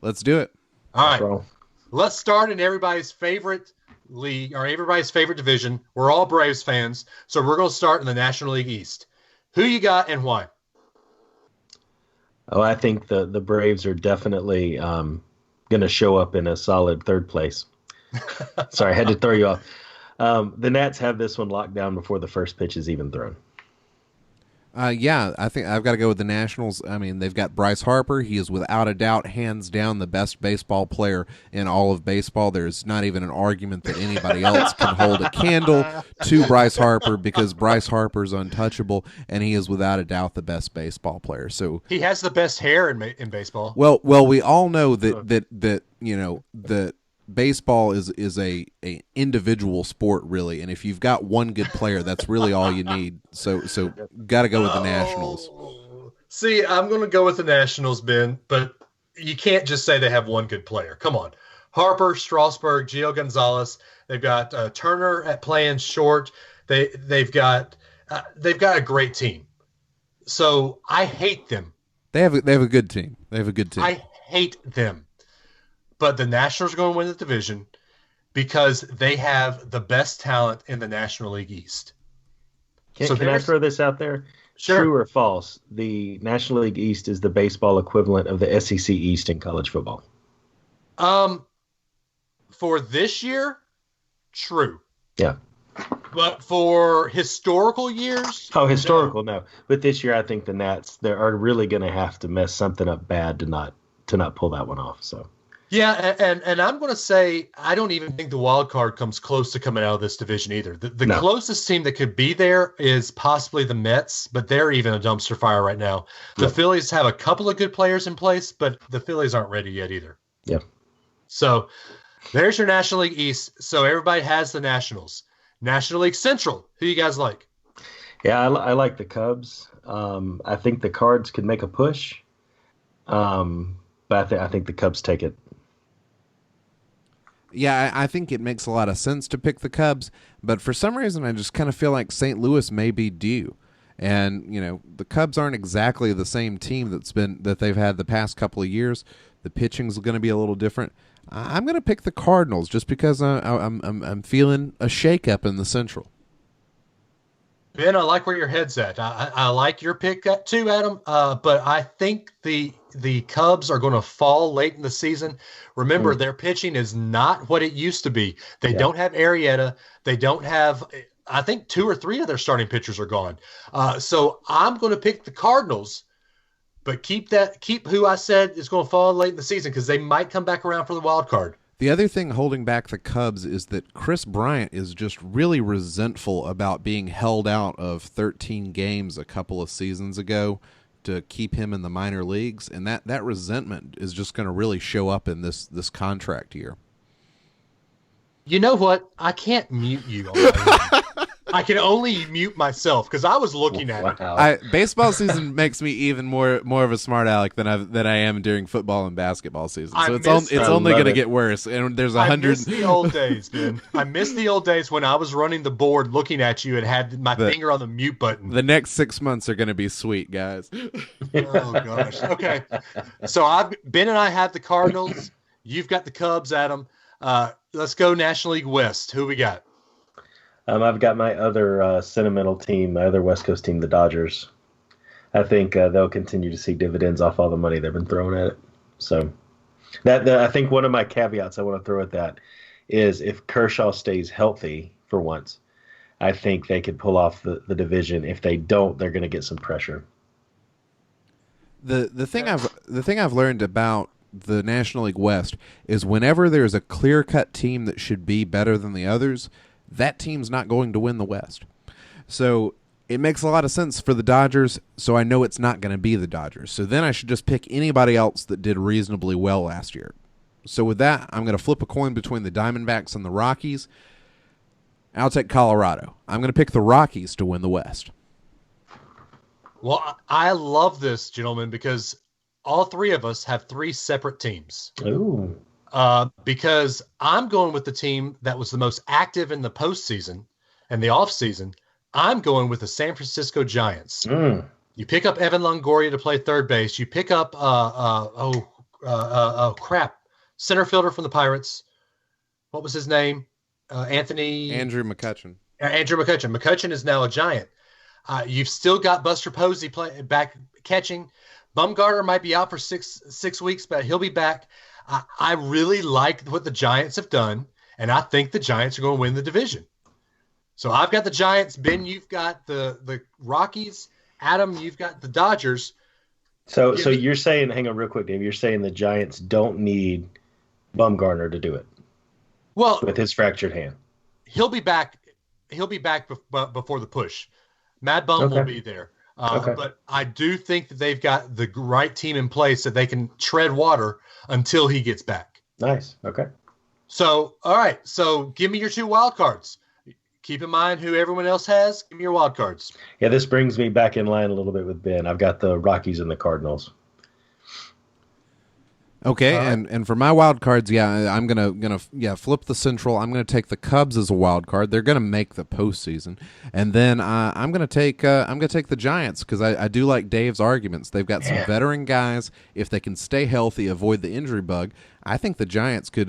B: Let's do it.
A: All right. Let's start in everybody's favorite league or everybody's favorite division. We're all Braves fans, so we're going to start in the National League East. Who you got and why?
C: Oh, I think the Braves are definitely going to show up in a solid 3rd place. Sorry, I had to throw you off. The Nats have this one locked down before the first pitch is even thrown.
B: Yeah, I think I've got to go with the Nationals. I mean, they've got Bryce Harper. He is without a doubt, hands down, the best baseball player in all of baseball. There's not even an argument that anybody else can hold a candle to Bryce Harper because Bryce Harper's untouchable, and he is without a doubt the best baseball player. So
A: he has the best hair in baseball.
B: Well, we all know that baseball is a individual sport, really, and if you've got one good player, that's really all you need. So got to go with the Nationals.
A: See, I'm going to go with the Nationals, Ben, but you can't just say they have one good player. Come on. Harper, Strasburg, Gio Gonzalez. They've got Turner at playing short. They've got a great team. So I hate them.
B: They have a good team.
A: I hate them. But the Nationals are going to win the division because they have the best talent in the National League East.
C: Can I throw this out there?
A: Sure.
C: True or false? The National League East is the baseball equivalent of the SEC East in college football.
A: For this year, true.
C: Yeah.
A: But for historical years?
C: Oh, historical, no. But this year, I think the Nats are really going to have to mess something up bad to not pull that one off. So.
A: Yeah, and I'm going to say I don't even think the wild card comes close to coming out of this division either. The closest team that could be there is possibly the Mets, but they're even a dumpster fire right now. The Phillies have a couple of good players in place, but the Phillies aren't ready yet either.
C: Yeah.
A: So there's your National League East. So everybody has the Nationals. National League Central, who you guys like?
C: Yeah, I like the Cubs. I think the Cards could make a push, but I think the Cubs take it.
B: Yeah, I think it makes a lot of sense to pick the Cubs, but for some reason I just kind of feel like St. Louis may be due. And, the Cubs aren't exactly the same team that they've had the past couple of years. The pitching's going to be a little different. I'm going to pick the Cardinals just because I'm feeling a shakeup in the Central.
A: Ben, I like where your head's at. I like your pick too, Adam. But I think the Cubs are going to fall late in the season. Remember, their pitching is not what it used to be. They don't have Arrieta. They don't have. I think 2 or 3 of their starting pitchers are gone. So I'm going to pick the Cardinals, but keep who I said is going to fall late in the season because they might come back around for the wild card.
B: The other thing holding back the Cubs is that Chris Bryant is just really resentful about being held out of 13 games a couple of seasons ago to keep him in the minor leagues, and that resentment is just going to really show up in this contract year.
A: You know what? I can't mute you. I can only mute myself because I was looking at it.
B: Baseball season makes me even more of a smart aleck than I am during football and basketball season. So it's only going to get worse. And there's 100. I miss the old days, man. I miss the old days when I was running the board, looking at you, and had my finger on the mute button. The next 6 months are going to be sweet, guys.
A: Oh gosh. Okay. So Ben and I have the Cardinals. You've got the Cubs, Adam. Let's go National League West. Who we got?
C: I've got my other sentimental team, my other West Coast team, the Dodgers. I think they'll continue to see dividends off all the money they've been throwing at it. So I think one of my caveats I want to throw at that is if Kershaw stays healthy for once, I think they could pull off the division. If they don't, they're going to get some pressure.
B: The thing I've learned about the National League West is whenever there's a clear-cut team that should be better than the others, that team's not going to win the West. So it makes a lot of sense for the Dodgers, so I know it's not going to be the Dodgers. So then I should just pick anybody else that did reasonably well last year. So with that, I'm going to flip a coin between the Diamondbacks and the Rockies. I'll take Colorado. I'm going to pick the Rockies to win the West.
A: Well, I love this, gentlemen, because all three of us have three separate teams.
C: Ooh.
A: Because I'm going with the team that was the most active in the postseason and the offseason. I'm going with the San Francisco Giants. You pick up Evan Longoria to play third base. You pick up center fielder from the Pirates. What was his name?
B: Andrew McCutchen.
A: Andrew McCutchen. McCutchen is now a Giant. You've still got Buster Posey back catching. Bumgarner might be out for six weeks, but he'll be back. I really like what the Giants have done, and I think the Giants are going to win the division. So I've got the Giants. Ben, you've got the Rockies. Adam, you've got the Dodgers.
C: So you're saying, hang on real quick, Dave, you're saying the Giants don't need Bumgarner to do it.
A: Well,
C: with his fractured hand.
A: He'll be back. He'll be back before the push. Mad Bum will be there. But I do think that they've got the right team in place that they can tread water until he gets back.
C: Nice. Okay.
A: So, all right. So give me your two wild cards. Keep in mind who everyone else has. Give me your wild cards.
C: Yeah, this brings me back in line a little bit with Ben. I've got the Rockies and the Cardinals.
B: Okay, and for my wild cards, I'm gonna flip the Central. I'm gonna take the Cubs as a wild card. They're gonna make the postseason, and then I'm gonna take the Giants because I do like Dave's arguments. They've got some veteran guys. If they can stay healthy, avoid the injury bug, I think the Giants could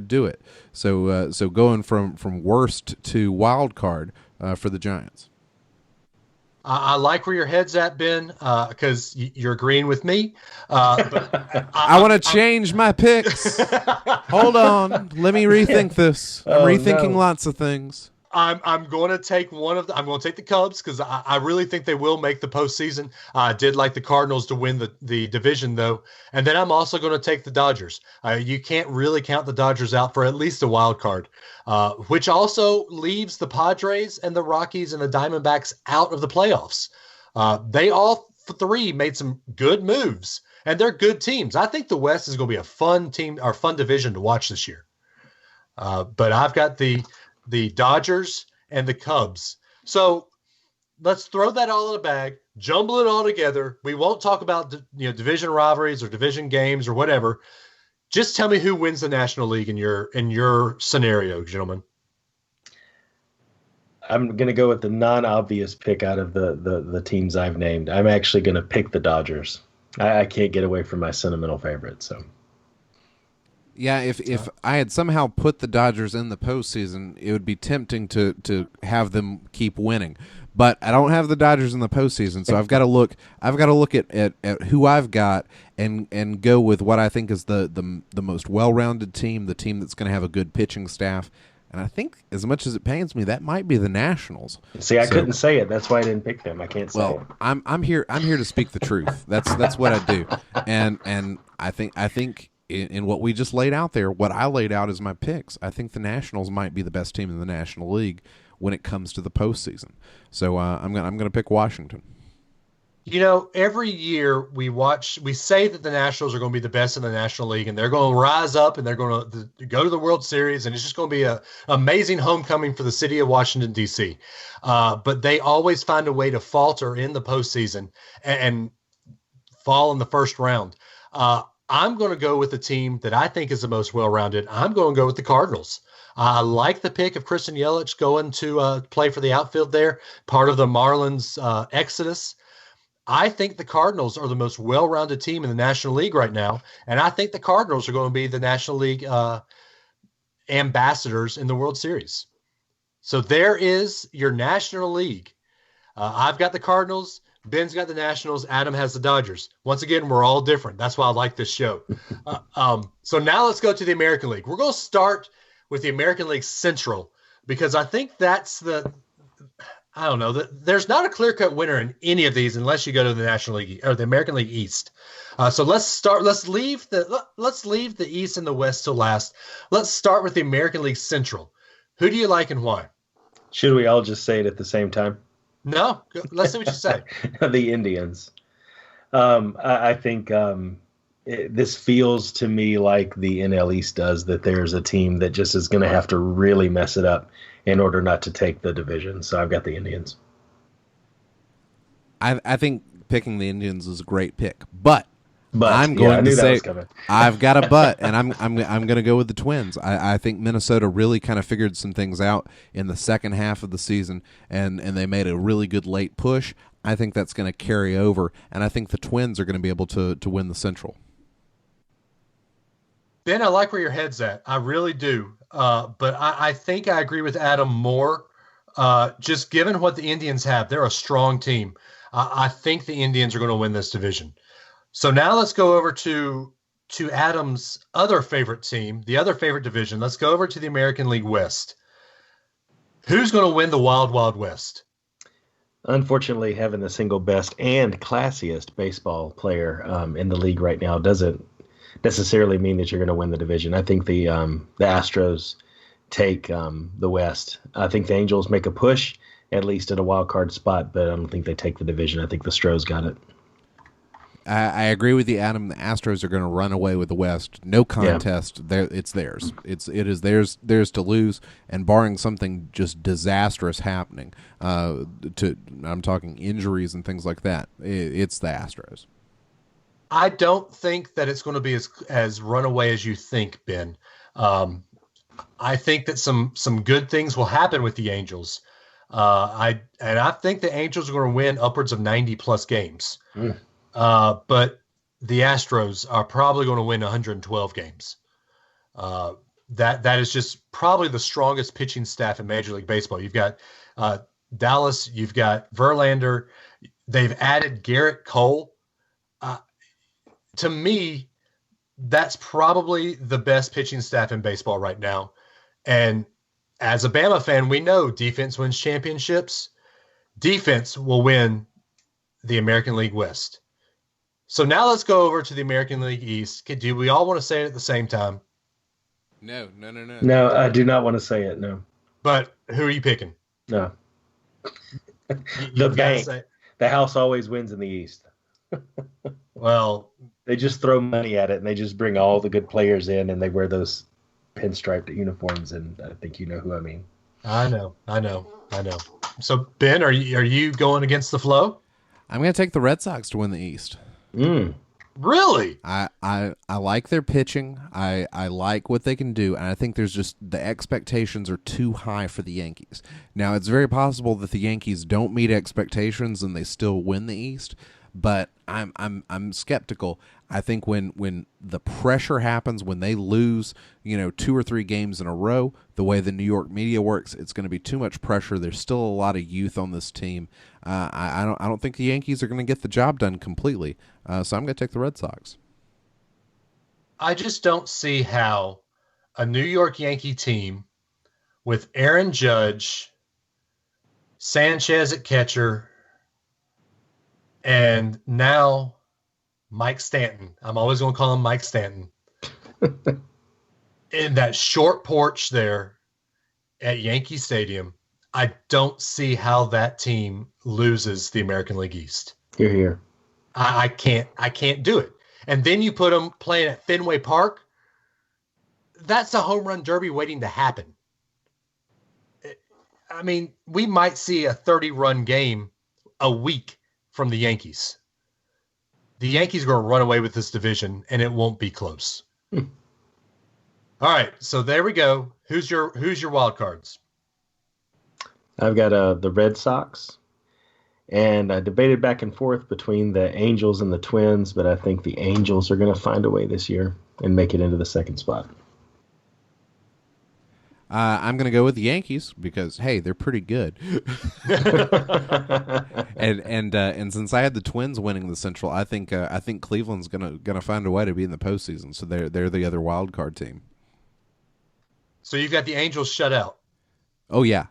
B: do it. So going from worst to wild card for the Giants.
A: I like where your head's at, Ben, because you're agreeing with me. But
B: I want to change my picks. Hold on. Let me rethink this. I'm rethinking lots of things.
A: I'm going to take I'm going to take the Cubs because I really think they will make the postseason. I did like the Cardinals to win the division, though. And then I'm also going to take the Dodgers. You can't really count the Dodgers out for at least a wild card, which also leaves the Padres and the Rockies and the Diamondbacks out of the playoffs. They all three made some good moves, and they're good teams. I think the West is going to be a fun team or fun division to watch this year. But I've got the Dodgers and the Cubs. So let's throw that all in a bag, jumble it all together. We won't talk about division rivalries or division games or whatever. Just tell me who wins the National League in your scenario, gentlemen.
C: I'm going to go with the non-obvious pick out of the teams I've named. I'm actually going to pick the Dodgers. I can't get away from my sentimental favorite, so.
B: Yeah, if I had somehow put the Dodgers in the postseason, it would be tempting to have them keep winning. But I don't have the Dodgers in the postseason, so I've got to look at who I've got and go with what I think is the most well-rounded team, the team that's going to have a good pitching staff. And I think, as much as it pains me, that might be the Nationals.
C: See, I couldn't say it. That's why I didn't pick them. I can't say it.
B: Well, I'm here to speak the truth. That's what I do. And I think in what we just laid out there, what I laid out as my picks, I think the Nationals might be the best team in the National League when it comes to the postseason. So I'm gonna pick Washington.
A: Every year we say that the Nationals are going to be the best in the National League, and they're going to rise up, and they're going to go to the World Series, and it's just going to be an amazing homecoming for the city of Washington, D.C. But they always find a way to falter in the postseason and fall in the first round. I'm going to go with the team that I think is the most well-rounded. I'm going to go with the Cardinals. I like the pick of Christian Yelich going to play for the outfield there, part of the Marlins exodus. I think the Cardinals are the most well-rounded team in the National League right now, and I think the Cardinals are going to be the National League ambassadors in the World Series. So there is your National League. I've got the Cardinals. Ben's got the Nationals. Adam has the Dodgers. Once again, we're all different. That's why I like this show. So now let's go to the American League. We're going to start with the American League Central because I think that's I don't know. There's not a clear-cut winner in any of these unless you go to the National League or the American League East. So let's leave the East and the West till last. Let's start with the American League Central. Who do you like and why?
C: Should we all just say it at the same time?
A: No, let's see what you say.
C: The Indians. I think this feels to me like the NL East does, that there's a team that just is going to have to really mess it up in order not to take the division. So I've got the Indians.
B: I think picking the Indians is a great pick, but I'm going to say I've got a but, and I'm going to go with the Twins. I think Minnesota really kind of figured some things out in the second half of the season, and they made a really good late push. I think that's going to carry over, and I think the Twins are going to be able to win the Central.
A: Ben, I like where your head's at. I really do. But I think I agree with Adam more. Just given what the Indians have, they're a strong team. I think the Indians are going to win this division. So now let's go over to Adam's other favorite team, the other favorite division. Let's go over to the American League West. Who's going to win the Wild Wild West?
C: Unfortunately, having the single best and classiest baseball player in the league right now doesn't necessarily mean that you're going to win the division. I think the Astros take the West. I think the Angels make a push, at least at a wild card spot, but I don't think they take the division. I think the Stros got it.
B: I agree with you, Adam. The Astros are going to run away with the West. No contest. Yeah. It's theirs. It is theirs to lose. And barring something just disastrous happening, I'm talking injuries and things like that, it's the Astros.
A: I don't think that it's going to be as runaway as you think, Ben. I think that some good things will happen with the Angels. I think the Angels are going to win upwards of 90-plus games. But the Astros are probably going to win 112 games. That is just probably the strongest pitching staff in Major League Baseball. You've got Dallas, you've got Verlander. They've added Garrett Cole. To me, that's probably the best pitching staff in baseball right now. And as a Bama fan, we know defense wins championships. Defense will win the American League West. So now let's go over to the American League East. Do we all want to say it at the same time?
B: No.
C: No, I do not want to say it, no.
A: But who are you picking?
C: No. The bank. The house always wins in the East.
A: Well,
C: they just throw money at it, and they just bring all the good players in, and they wear those pinstriped uniforms, and I think you know who I mean.
A: I know. So, Ben, are you going against the flow?
B: I'm going to take the Red Sox to win the East.
A: Really?
B: I like their pitching. I like what they can do, and I think there's just the expectations are too high for the Yankees. Now, it's very possible that the Yankees don't meet expectations and they still win the East, but I'm skeptical. I think when the pressure happens, when they lose, 2 or 3 games in a row, the way the New York media works, it's going to be too much pressure. There's still a lot of youth on this team. I don't think the Yankees are going to get the job done completely. So I'm going to take the Red Sox.
A: I just don't see how a New York Yankee team with Aaron Judge, Sanchez at catcher, and now Mike Stanton. I'm always going to call him Mike Stanton. In that short porch there at Yankee Stadium, I don't see how that team loses the American League East.
C: Here.
A: I can't do it. And then you put them playing at Fenway Park. That's a home run derby waiting to happen. I mean, we might see a 30-run game a week from the Yankees. The Yankees are going to run away with this division, and it won't be close. All right, so there we go. Who's your wild cards?
C: I've got the Red Sox, and I debated back and forth between the Angels and the Twins, but I think the Angels are going to find a way this year and make it into the second spot.
B: I'm going to go with the Yankees because hey, they're pretty good. and since I had the Twins winning the Central, I think Cleveland's gonna find a way to be in the postseason. So they're the other wild card team.
A: So you've got the Angels shut out.
B: Oh yeah.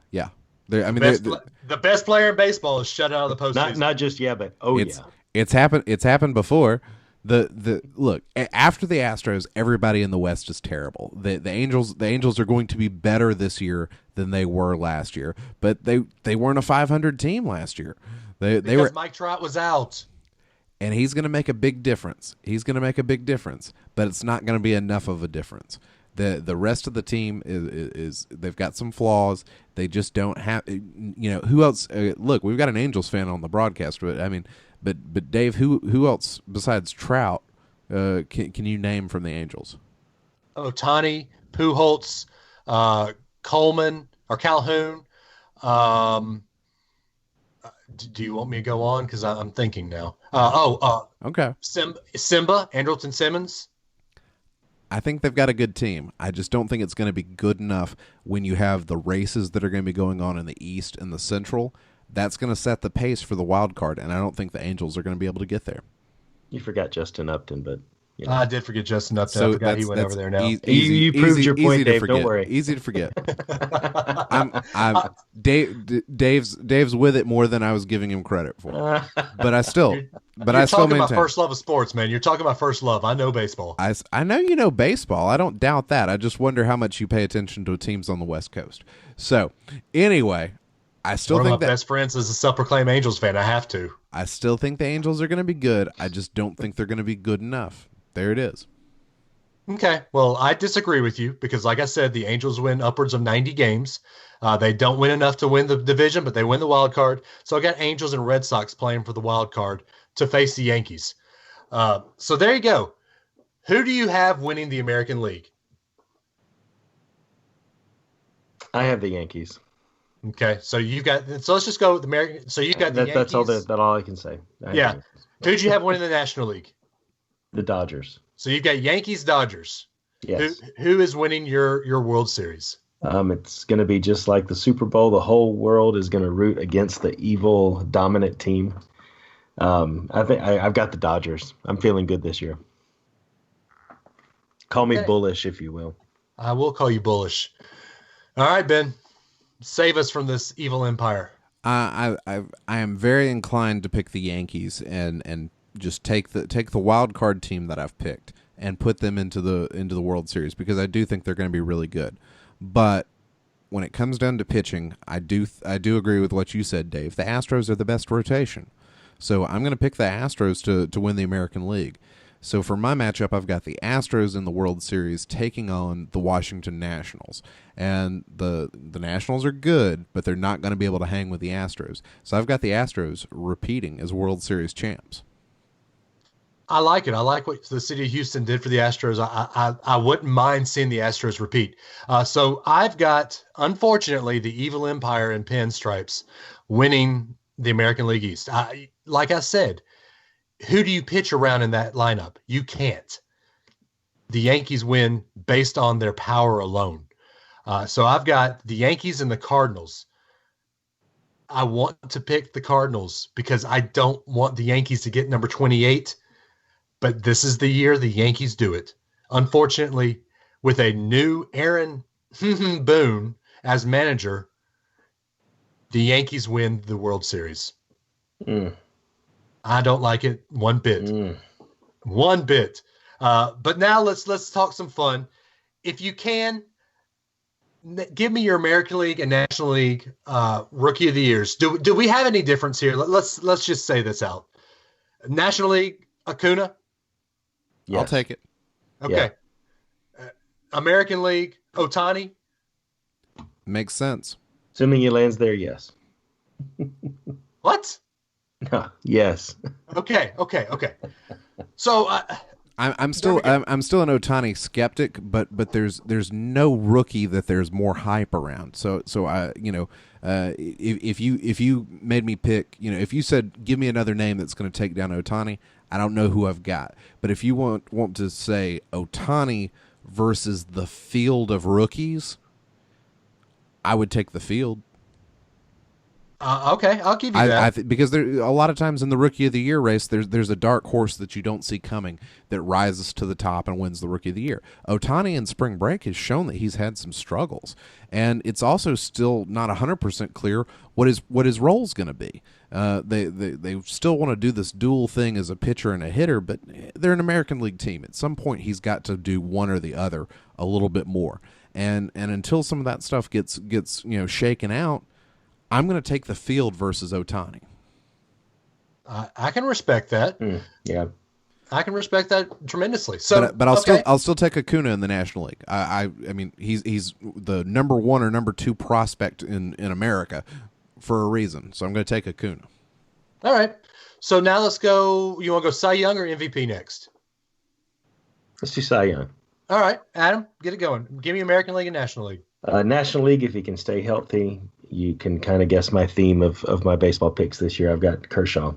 A: The best player in baseball is shut out of the postseason.
C: Not just but
B: it's happened. It's happened before. Look, after the Astros, everybody in the West is terrible. The Angels are going to be better this year than they were last year, but they weren't a 500 team last year. They were.
A: Mike Trout was out,
B: and he's going to make a big difference. But it's not going to be enough of a difference. The rest of the team is they've got some flaws. They just don't have. Who else? Look, we've got an Angels fan on the broadcast, but I mean. But Dave, who else besides Trout can you name from the Angels?
A: Ohtani, Pujols, Coleman or Calhoun. Do you want me to go on? Because I'm thinking now.
B: Okay.
A: Simba, Andrelton Simmons.
B: I think they've got a good team. I just don't think it's going to be good enough when you have the races that are going to be going on in the East and the Central. That's going to set the pace for the wild card, and I don't think the Angels are going to be able to get there.
C: You forgot Justin Upton, but
A: I did forget Justin Upton. So I forgot he went over there now.
C: You proved your point, Dave. Don't worry.
B: Easy to forget. Dave's with it more than I was giving him credit for. But I still
A: talking
B: maintain.
A: about first love of sports, man. You're talking about first love. I know baseball.
B: I know you know baseball. I don't doubt that. I just wonder how much you pay attention to teams on the West Coast. So anyway. I still
A: One
B: think
A: of my best friends is a self-proclaimed Angels fan. I have to.
B: I still think the Angels are going to be good. I just don't think they're going to be good enough. There it is.
A: Okay. Well, I disagree with you because, like I said, the Angels win upwards of 90 games. They don't win enough to win the division, but they win the wild card. So I got Angels and Red Sox playing for the wild card to face the Yankees. So there you go. Who do you have winning the American League?
C: I have the Yankees.
A: Okay, so let's just go with the American. So you got the Yankees.
C: That's all I can say.
A: Yeah. Who'd you have winning the National League?
C: The Dodgers.
A: So you've got Yankees, Dodgers.
C: Yes.
A: Who is winning your World Series?
C: It's going to be just like the Super Bowl. The whole world is going to root against the evil, dominant team. I think I've got the Dodgers. I'm feeling good this year. Call me bullish, if you will.
A: I will call you bullish. All right, Ben. Save us from this evil empire.
B: I am very inclined to pick the Yankees and just take the wild card team that I've picked and put them into the World Series because I do think they're going to be really good. But when it comes down to pitching, I do agree with what you said, Dave. The Astros are the best rotation, so I'm going to pick the Astros to win the American League. So for my matchup, I've got the Astros in the World Series taking on the Washington Nationals. And the Nationals are good, but they're not going to be able to hang with the Astros. So I've got the Astros repeating as World Series champs.
A: I like it. I like what the city of Houston did for the Astros. I wouldn't mind seeing the Astros repeat. So I've got, unfortunately, the evil empire in pinstripes winning the American League East. Like I said, who do you pitch around in that lineup? You can't. The Yankees win based on their power alone. So I've got the Yankees and the Cardinals. I want to pick the Cardinals because I don't want the Yankees to get number 28, but this is the year the Yankees do it. Unfortunately, with a new Aaron Boone as manager, the Yankees win the World Series. I don't like it one bit. One bit. But now let's talk some fun. If you can, give me your American League and National League Rookie of the Years. Do we have any difference here? Let's just say this out. National League, Acuna?
C: Yes.
B: I'll take it.
A: Okay. Yeah. American League, Ohtani?
B: Makes sense.
C: Assuming he lands there, yes.
A: What?
C: Yes.
A: Okay. So
B: I'm still an Ohtani skeptic, but there's no rookie that there's more hype around. So I if you made me pick, if you said give me another name that's going to take down Ohtani, I don't know who I've got. But if you want to say Ohtani versus the field of rookies, I would take the field.
A: Okay, I'll give you that.
B: Because there a lot of times in the Rookie of the Year race, there's a dark horse that you don't see coming that rises to the top and wins the Rookie of the Year. Ohtani in spring break has shown that he's had some struggles, and it's also still not 100% clear what his role's going to be. They still want to do this dual thing as a pitcher and a hitter, but they're an American League team. At some point, he's got to do one or the other a little bit more, and until some of that stuff gets shaken out, I'm going to take the field versus Ohtani.
A: I can respect that.
C: Yeah,
A: I can respect that tremendously. So,
B: but I'll still take Acuna in the National League. I mean he's the number 1 or number 2 prospect in America for a reason. So I'm going to take Acuna.
A: All right. So now let's go. You want to go Cy Young or MVP next?
C: let's do Cy Young.
A: All right, Adam, get it going. Give me American League and National League.
C: National League, if he can stay healthy, you can kind of guess my theme of my baseball picks this year. I've got Kershaw.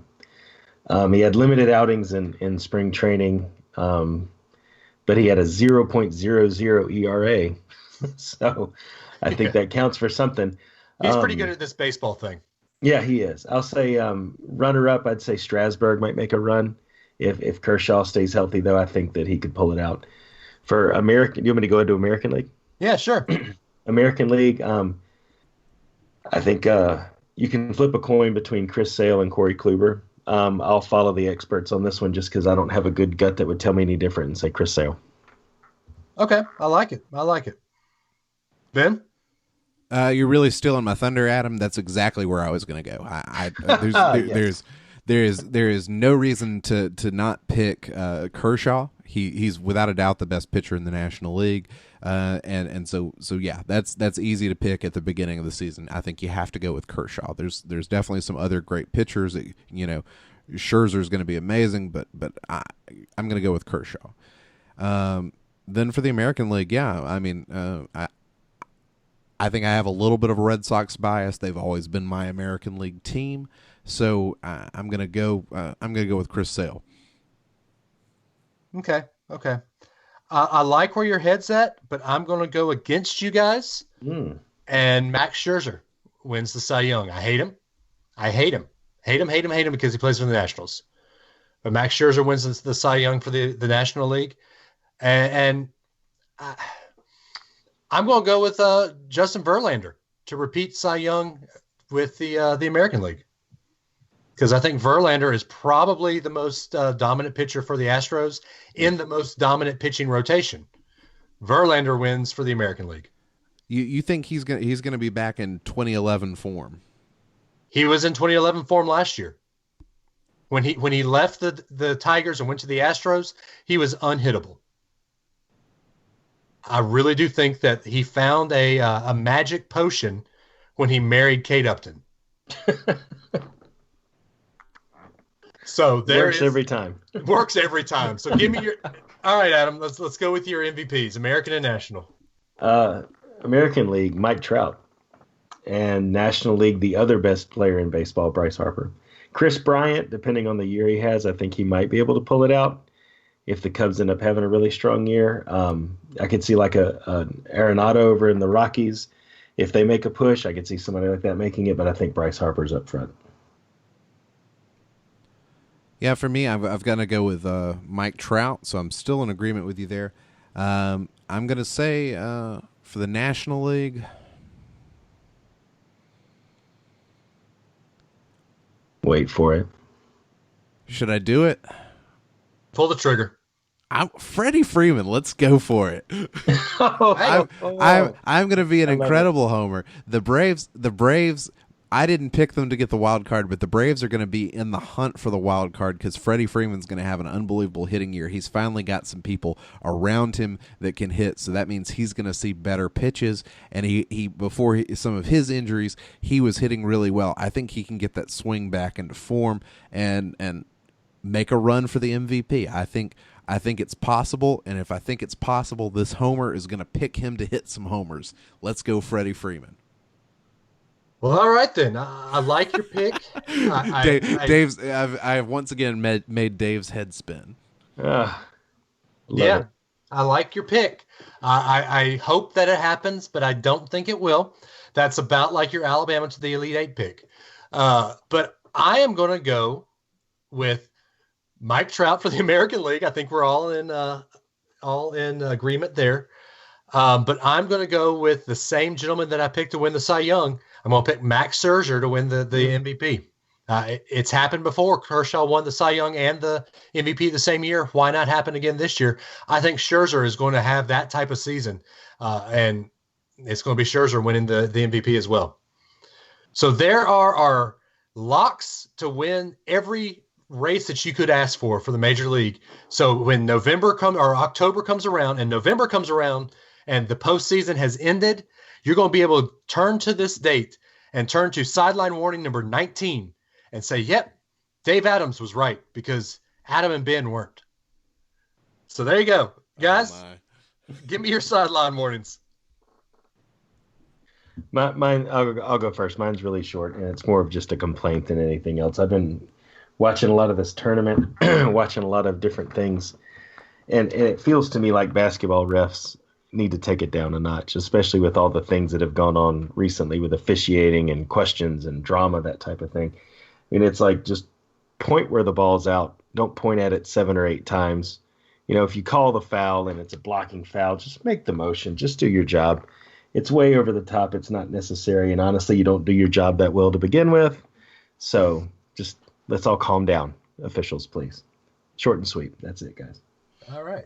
C: He had limited outings in spring training, but he had a 0.00 ERA. So I think that counts for something.
A: He's pretty good at this baseball thing.
C: Yeah, he is. I'll say runner-up, I'd say Strasburg might make a run. If Kershaw stays healthy, though, I think that he could pull it out. For American, do you want me to go into American League?
A: Yeah, sure.
C: American League, I think you can flip a coin between Chris Sale and Corey Kluber. I'll follow the experts on this one just because I don't have a good gut that would tell me any different and say Chris Sale.
A: Okay, I like it. Ben?
B: You're really stealing my thunder, Adam. That's exactly where I was going to go. There is no reason to not pick Kershaw. He's without a doubt the best pitcher in the National League, and so yeah, that's easy to pick at the beginning of the season. I think you have to go with Kershaw. There's definitely some other great pitchers that, Scherzer's going to be amazing, but I'm going to go with Kershaw. Then for the American League, yeah, I mean, I think I have a little bit of a Red Sox bias. They've always been my American League team, so I'm gonna go with Chris Sale.
A: Okay. I like where your head's at, but I'm going to go against you guys. And Max Scherzer wins the Cy Young. I hate him. Hate him because he plays for the Nationals. But Max Scherzer wins the Cy Young for the National League. And I'm going to go with Justin Verlander to repeat Cy Young with the American League. Because I think Verlander is probably the most dominant pitcher for the Astros in the most dominant pitching rotation. Verlander wins for the American League.
B: You think he's gonna be back in 2011 form?
A: He was in 2011 form last year. When he left the Tigers and went to the Astros, he was unhittable. I really do think that he found a magic potion when he married Kate Upton. So
C: works every time.
A: Works every time. So give me your. All right, Adam. Let's go with your MVPs, American and National.
C: American League, Mike Trout, and National League, the other best player in baseball, Bryce Harper. Chris Bryant, depending on the year he has, I think he might be able to pull it out. If the Cubs end up having a really strong year, I could see like a Arenado over in the Rockies. If they make a push, I could see somebody like that making it. But I think Bryce Harper's up front.
B: Yeah, for me, I've got to go with Mike Trout, so I'm still in agreement with you there. I'm going to say for the National League,
C: wait for it.
B: Should I do it?
A: Pull the trigger.
B: Freddie Freeman, let's go for it. I'm going to be an incredible homer. The Braves, I didn't pick them to get the wild card, but the Braves are going to be in the hunt for the wild card because Freddie Freeman's going to have an unbelievable hitting year. He's finally got some people around him that can hit, so that means he's going to see better pitches. And he before some of his injuries, he was hitting really well. I think he can get that swing back into form and make a run for the MVP. I think it's possible, and if I think it's possible, this homer is going to pick him to hit some homers. Let's go Freddie Freeman.
A: Well, all right then. I like your pick.
B: Dave's. I have once again made Dave's head spin.
A: Yeah,
C: It.
A: I like your pick. I hope that it happens, but I don't think it will. That's about like your Alabama to the Elite Eight pick. But I am going to go with Mike Trout for the American League. I think we're all in agreement there. But I'm going to go with the same gentleman that I picked to win the Cy Young. I'm going to pick Max Scherzer to win the MVP. It's happened before. Kershaw won the Cy Young and the MVP the same year. Why not happen again this year? I think Scherzer is going to have that type of season, and it's going to be Scherzer winning the MVP as well. So there are our locks to win every race that you could ask for the Major League. So when October comes around and November comes around and the postseason has ended, you're going to be able to turn to this date and turn to sideline warning number 19 and say, yep, Dave Adams was right because Adam and Ben weren't. So there you go. Guys, give me your sideline warnings.
C: Mine, I'll go first. Mine's really short, and it's more of just a complaint than anything else. I've been watching a lot of this tournament, watching a lot of different things, and it feels to me like basketball refs need to take it down a notch, especially with all the things that have gone on recently with officiating and questions and drama, that type of thing. I mean, it's like just point where the ball's out. Don't point at it 7 or 8 times. If you call the foul and it's a blocking foul, just make the motion. Just do your job. It's way over the top. It's not necessary. And honestly, you don't do your job that well to begin with. So just let's all calm down. Officials, please. Short and sweet. That's it, guys.
A: All right.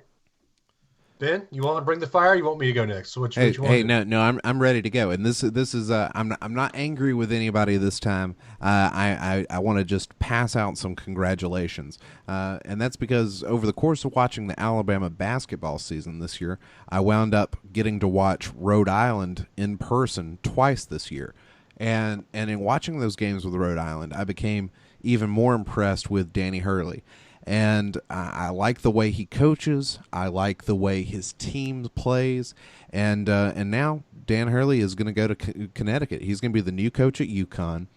A: Ben, you want to bring the fire? Or you want me to go next? So what you want?
B: Hey, no, I'm ready to go. And this is I'm not angry with anybody this time. I want to just pass out some congratulations, and that's because over the course of watching the Alabama basketball season this year, I wound up getting to watch Rhode Island in person twice this year, and in watching those games with Rhode Island, I became even more impressed with Danny Hurley. And I like the way he coaches. I like the way his team plays. And now Dan Hurley is going to go to Connecticut. He's going to be the new coach at UConn.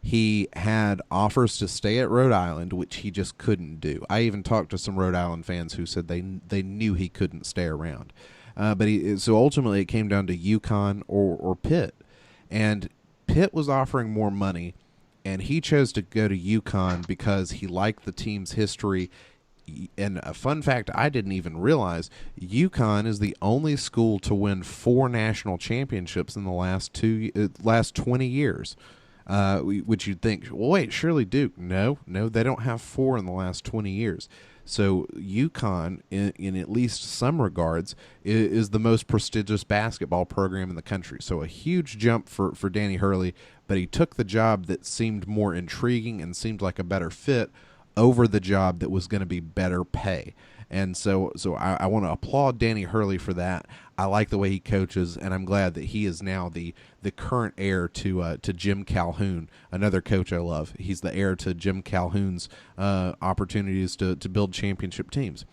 B: He had offers to stay at Rhode Island, which he just couldn't do. I even talked to some Rhode Island fans who said they knew he couldn't stay around. So ultimately it came down to UConn or Pitt. And Pitt was offering more money. And he chose to go to UConn because he liked the team's history. And a fun fact I didn't even realize, UConn is the only school to win 4 national championships in the last 20 years. Which you'd think, well, wait, surely Duke. No, they don't have 4 in the last 20 years. So UConn, in at least some regards, is the most prestigious basketball program in the country. So a huge jump for Danny Hurley, but he took the job that seemed more intriguing and seemed like a better fit over the job that was going to be better pay. And so I want to applaud Danny Hurley for that. I like the way he coaches, and I'm glad that he is now the current heir to Jim Calhoun, another coach I love. He's the heir to Jim Calhoun's opportunities to build championship teams,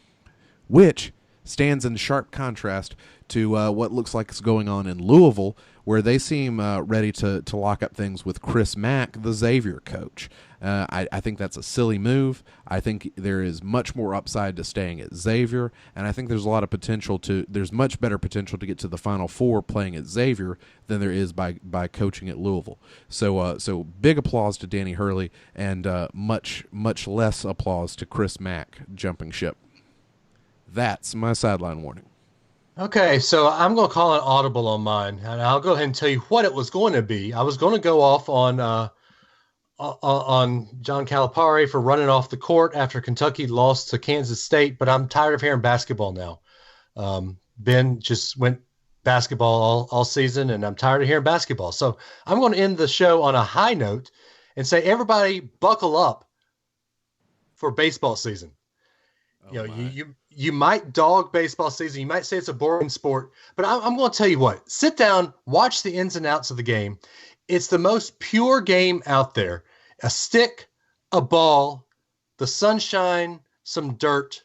B: which stands in sharp contrast to what looks like is going on in Louisville, where they seem ready to lock up things with Chris Mack, the Xavier coach. I think that's a silly move. I think there is much more upside to staying at Xavier, and I think there's much better potential to get to the Final Four playing at Xavier than there is by coaching at Louisville. So big applause to Danny Hurley, and much less applause to Chris Mack jumping ship. That's my sideline warning.
A: Okay, so I'm going to call an audible on mine, and I'll go ahead and tell you what it was going to be. I was going to go off on John Calipari for running off the court after Kentucky lost to Kansas State, but I'm tired of hearing basketball now. Ben just went basketball all season, and I'm tired of hearing basketball. So I'm going to end the show on a high note and say, everybody buckle up for baseball season. You might dog baseball season. You might say it's a boring sport, but I'm going to tell you what. Sit down, watch the ins and outs of the game. It's the most pure game out there. A stick, a ball, the sunshine, some dirt,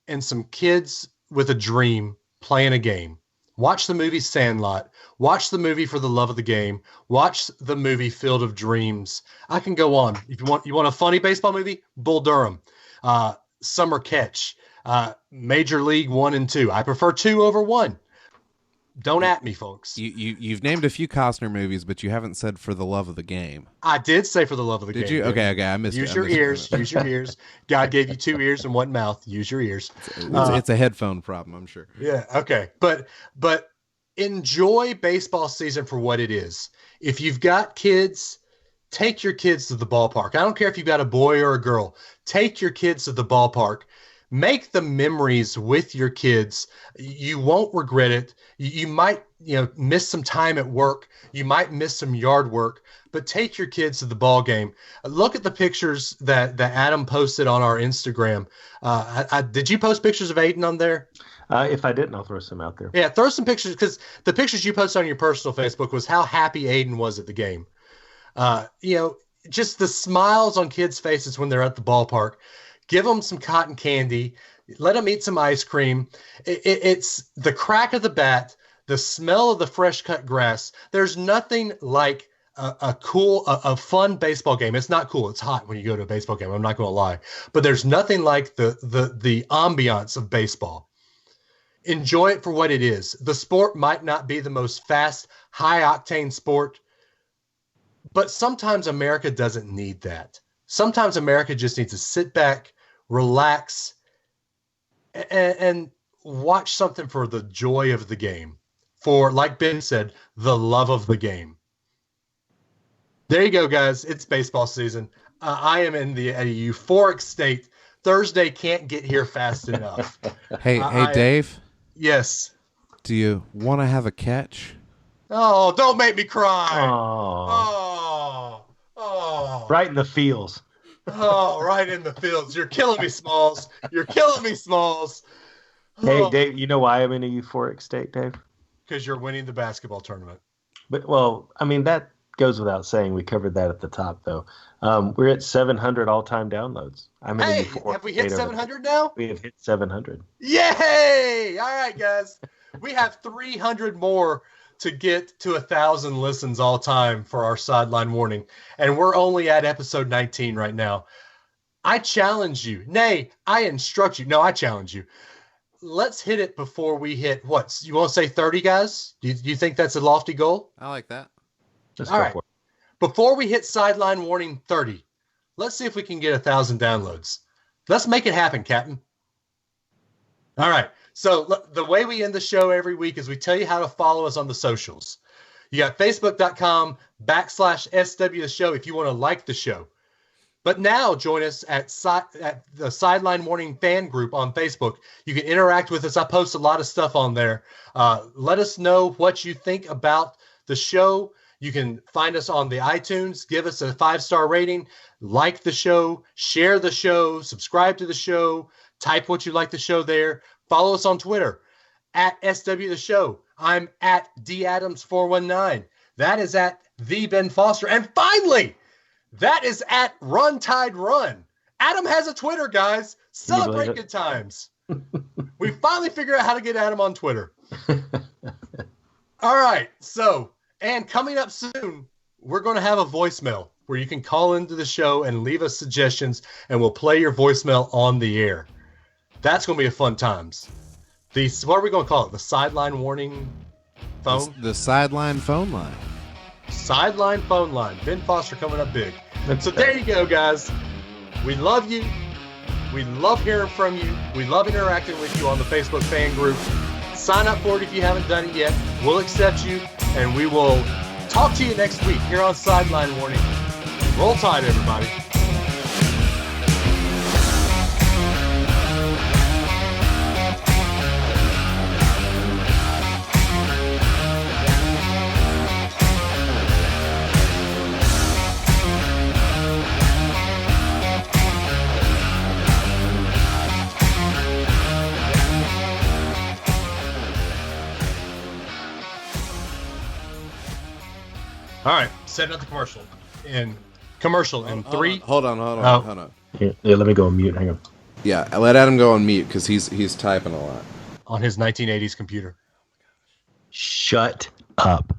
A: and some kids with a dream playing a game. Watch the movie Sandlot. Watch the movie For the Love of the Game. Watch the movie Field of Dreams. I can go on. If you want a funny baseball movie, Bull Durham, Summer Catch, Major League 1 and 2. I prefer 2 over 1. Don't at me, folks.
B: You've named a few Costner movies, but you haven't said For the Love of the Game.
A: I did say For the Love of the Game.
B: Did you? Okay, I missed it.
A: Use your ears. Use your ears. God gave you 2 ears and 1 mouth. Use your ears.
B: It's a headphone problem, I'm sure.
A: Yeah, okay. But enjoy baseball season for what it is. If you've got kids, take your kids to the ballpark. I don't care if you've got a boy or a girl. Take your kids to the ballpark. Make the memories with your kids. You won't regret it. You might, miss some time at work. You might miss some yard work, but take your kids to the ball game. Look at the pictures that Adam posted on our Instagram. Did you post pictures of Aiden on there?
C: If I didn't, I'll throw some out there.
A: Yeah, throw some pictures, because the pictures you posted on your personal Facebook was how happy Aiden was at the game. Just the smiles on kids' faces when they're at the ballpark. Give them some cotton candy. Let them eat some ice cream. It's the crack of the bat, the smell of the fresh cut grass. There's nothing like a fun baseball game. It's not cool. It's hot when you go to a baseball game. I'm not going to lie. But there's nothing like the ambiance of baseball. Enjoy it for what it is. The sport might not be the most fast, high-octane sport, but sometimes America doesn't need that. Sometimes America just needs to sit back, relax, and watch something for the joy of the game. For, like Ben said, the love of the game. There you go, guys. It's baseball season. I am in a euphoric state. Thursday can't get here fast enough.
B: Hey, Dave?
A: Yes.
B: Do you want to have a catch?
A: Oh, don't make me cry.
C: Oh.
A: Oh.
C: Right in the feels.
A: Oh, right in the fields. You're killing me, Smalls. You're killing me, Smalls.
C: Hey, Dave, you know why I'm in a euphoric state, Dave?
A: Because you're winning the basketball tournament.
C: But, that goes without saying. We covered that at the top, though. We're at 700 all-time downloads.
A: Have we hit 700 now?
C: We have hit 700.
A: Yay! All right, guys. We have 300 more to get to 1,000 listens all time for our sideline warning. And we're only at episode 19 right now. I challenge you. Nay, I instruct you. No, I challenge you. Let's hit it before we hit what? You want to say 30, guys? Do you think that's a lofty goal?
B: I like that.
A: All right. Before we hit sideline warning 30, let's see if we can get 1,000 downloads. Let's make it happen, Captain. All right. So the way we end the show every week is we tell you how to follow us on the socials. You got facebook.com/SW the show if you want to like the show. But now join us at the Sideline Warning fan group on Facebook. You can interact with us. I post a lot of stuff on there. Let us know what you think about the show. You can find us on the iTunes. Give us a 5-star rating. Like the show. Share the show. Subscribe to the show. Type what you like the show there. Follow us on Twitter at SW the show. I'm at DAdams419. That is at the Ben Foster. And finally, that is at Run Tide Run. Adam has a Twitter, guys. Celebrate good times. We finally figured out how to get Adam on Twitter. All right. So, and coming up soon, we're going to have a voicemail where you can call into the show and leave us suggestions, and we'll play your voicemail on the air. That's going to be a fun times. What are we going to call it? The sideline warning phone?
B: The sideline phone line.
A: Sideline phone line. Ben Foster coming up big. So there you go, guys. We love you. We love hearing from you. We love interacting with you on the Facebook fan group. Sign up for it if you haven't done it yet. We'll accept you, and we will talk to you next week here on Sideline Warning. Roll Tide, everybody. All right, setting up the commercial. In 3.
B: Hold on.
C: Yeah, let me go on mute. Hang on.
B: Yeah, let Adam go on mute because he's typing a lot
A: on his 1980s computer.
C: Shut up.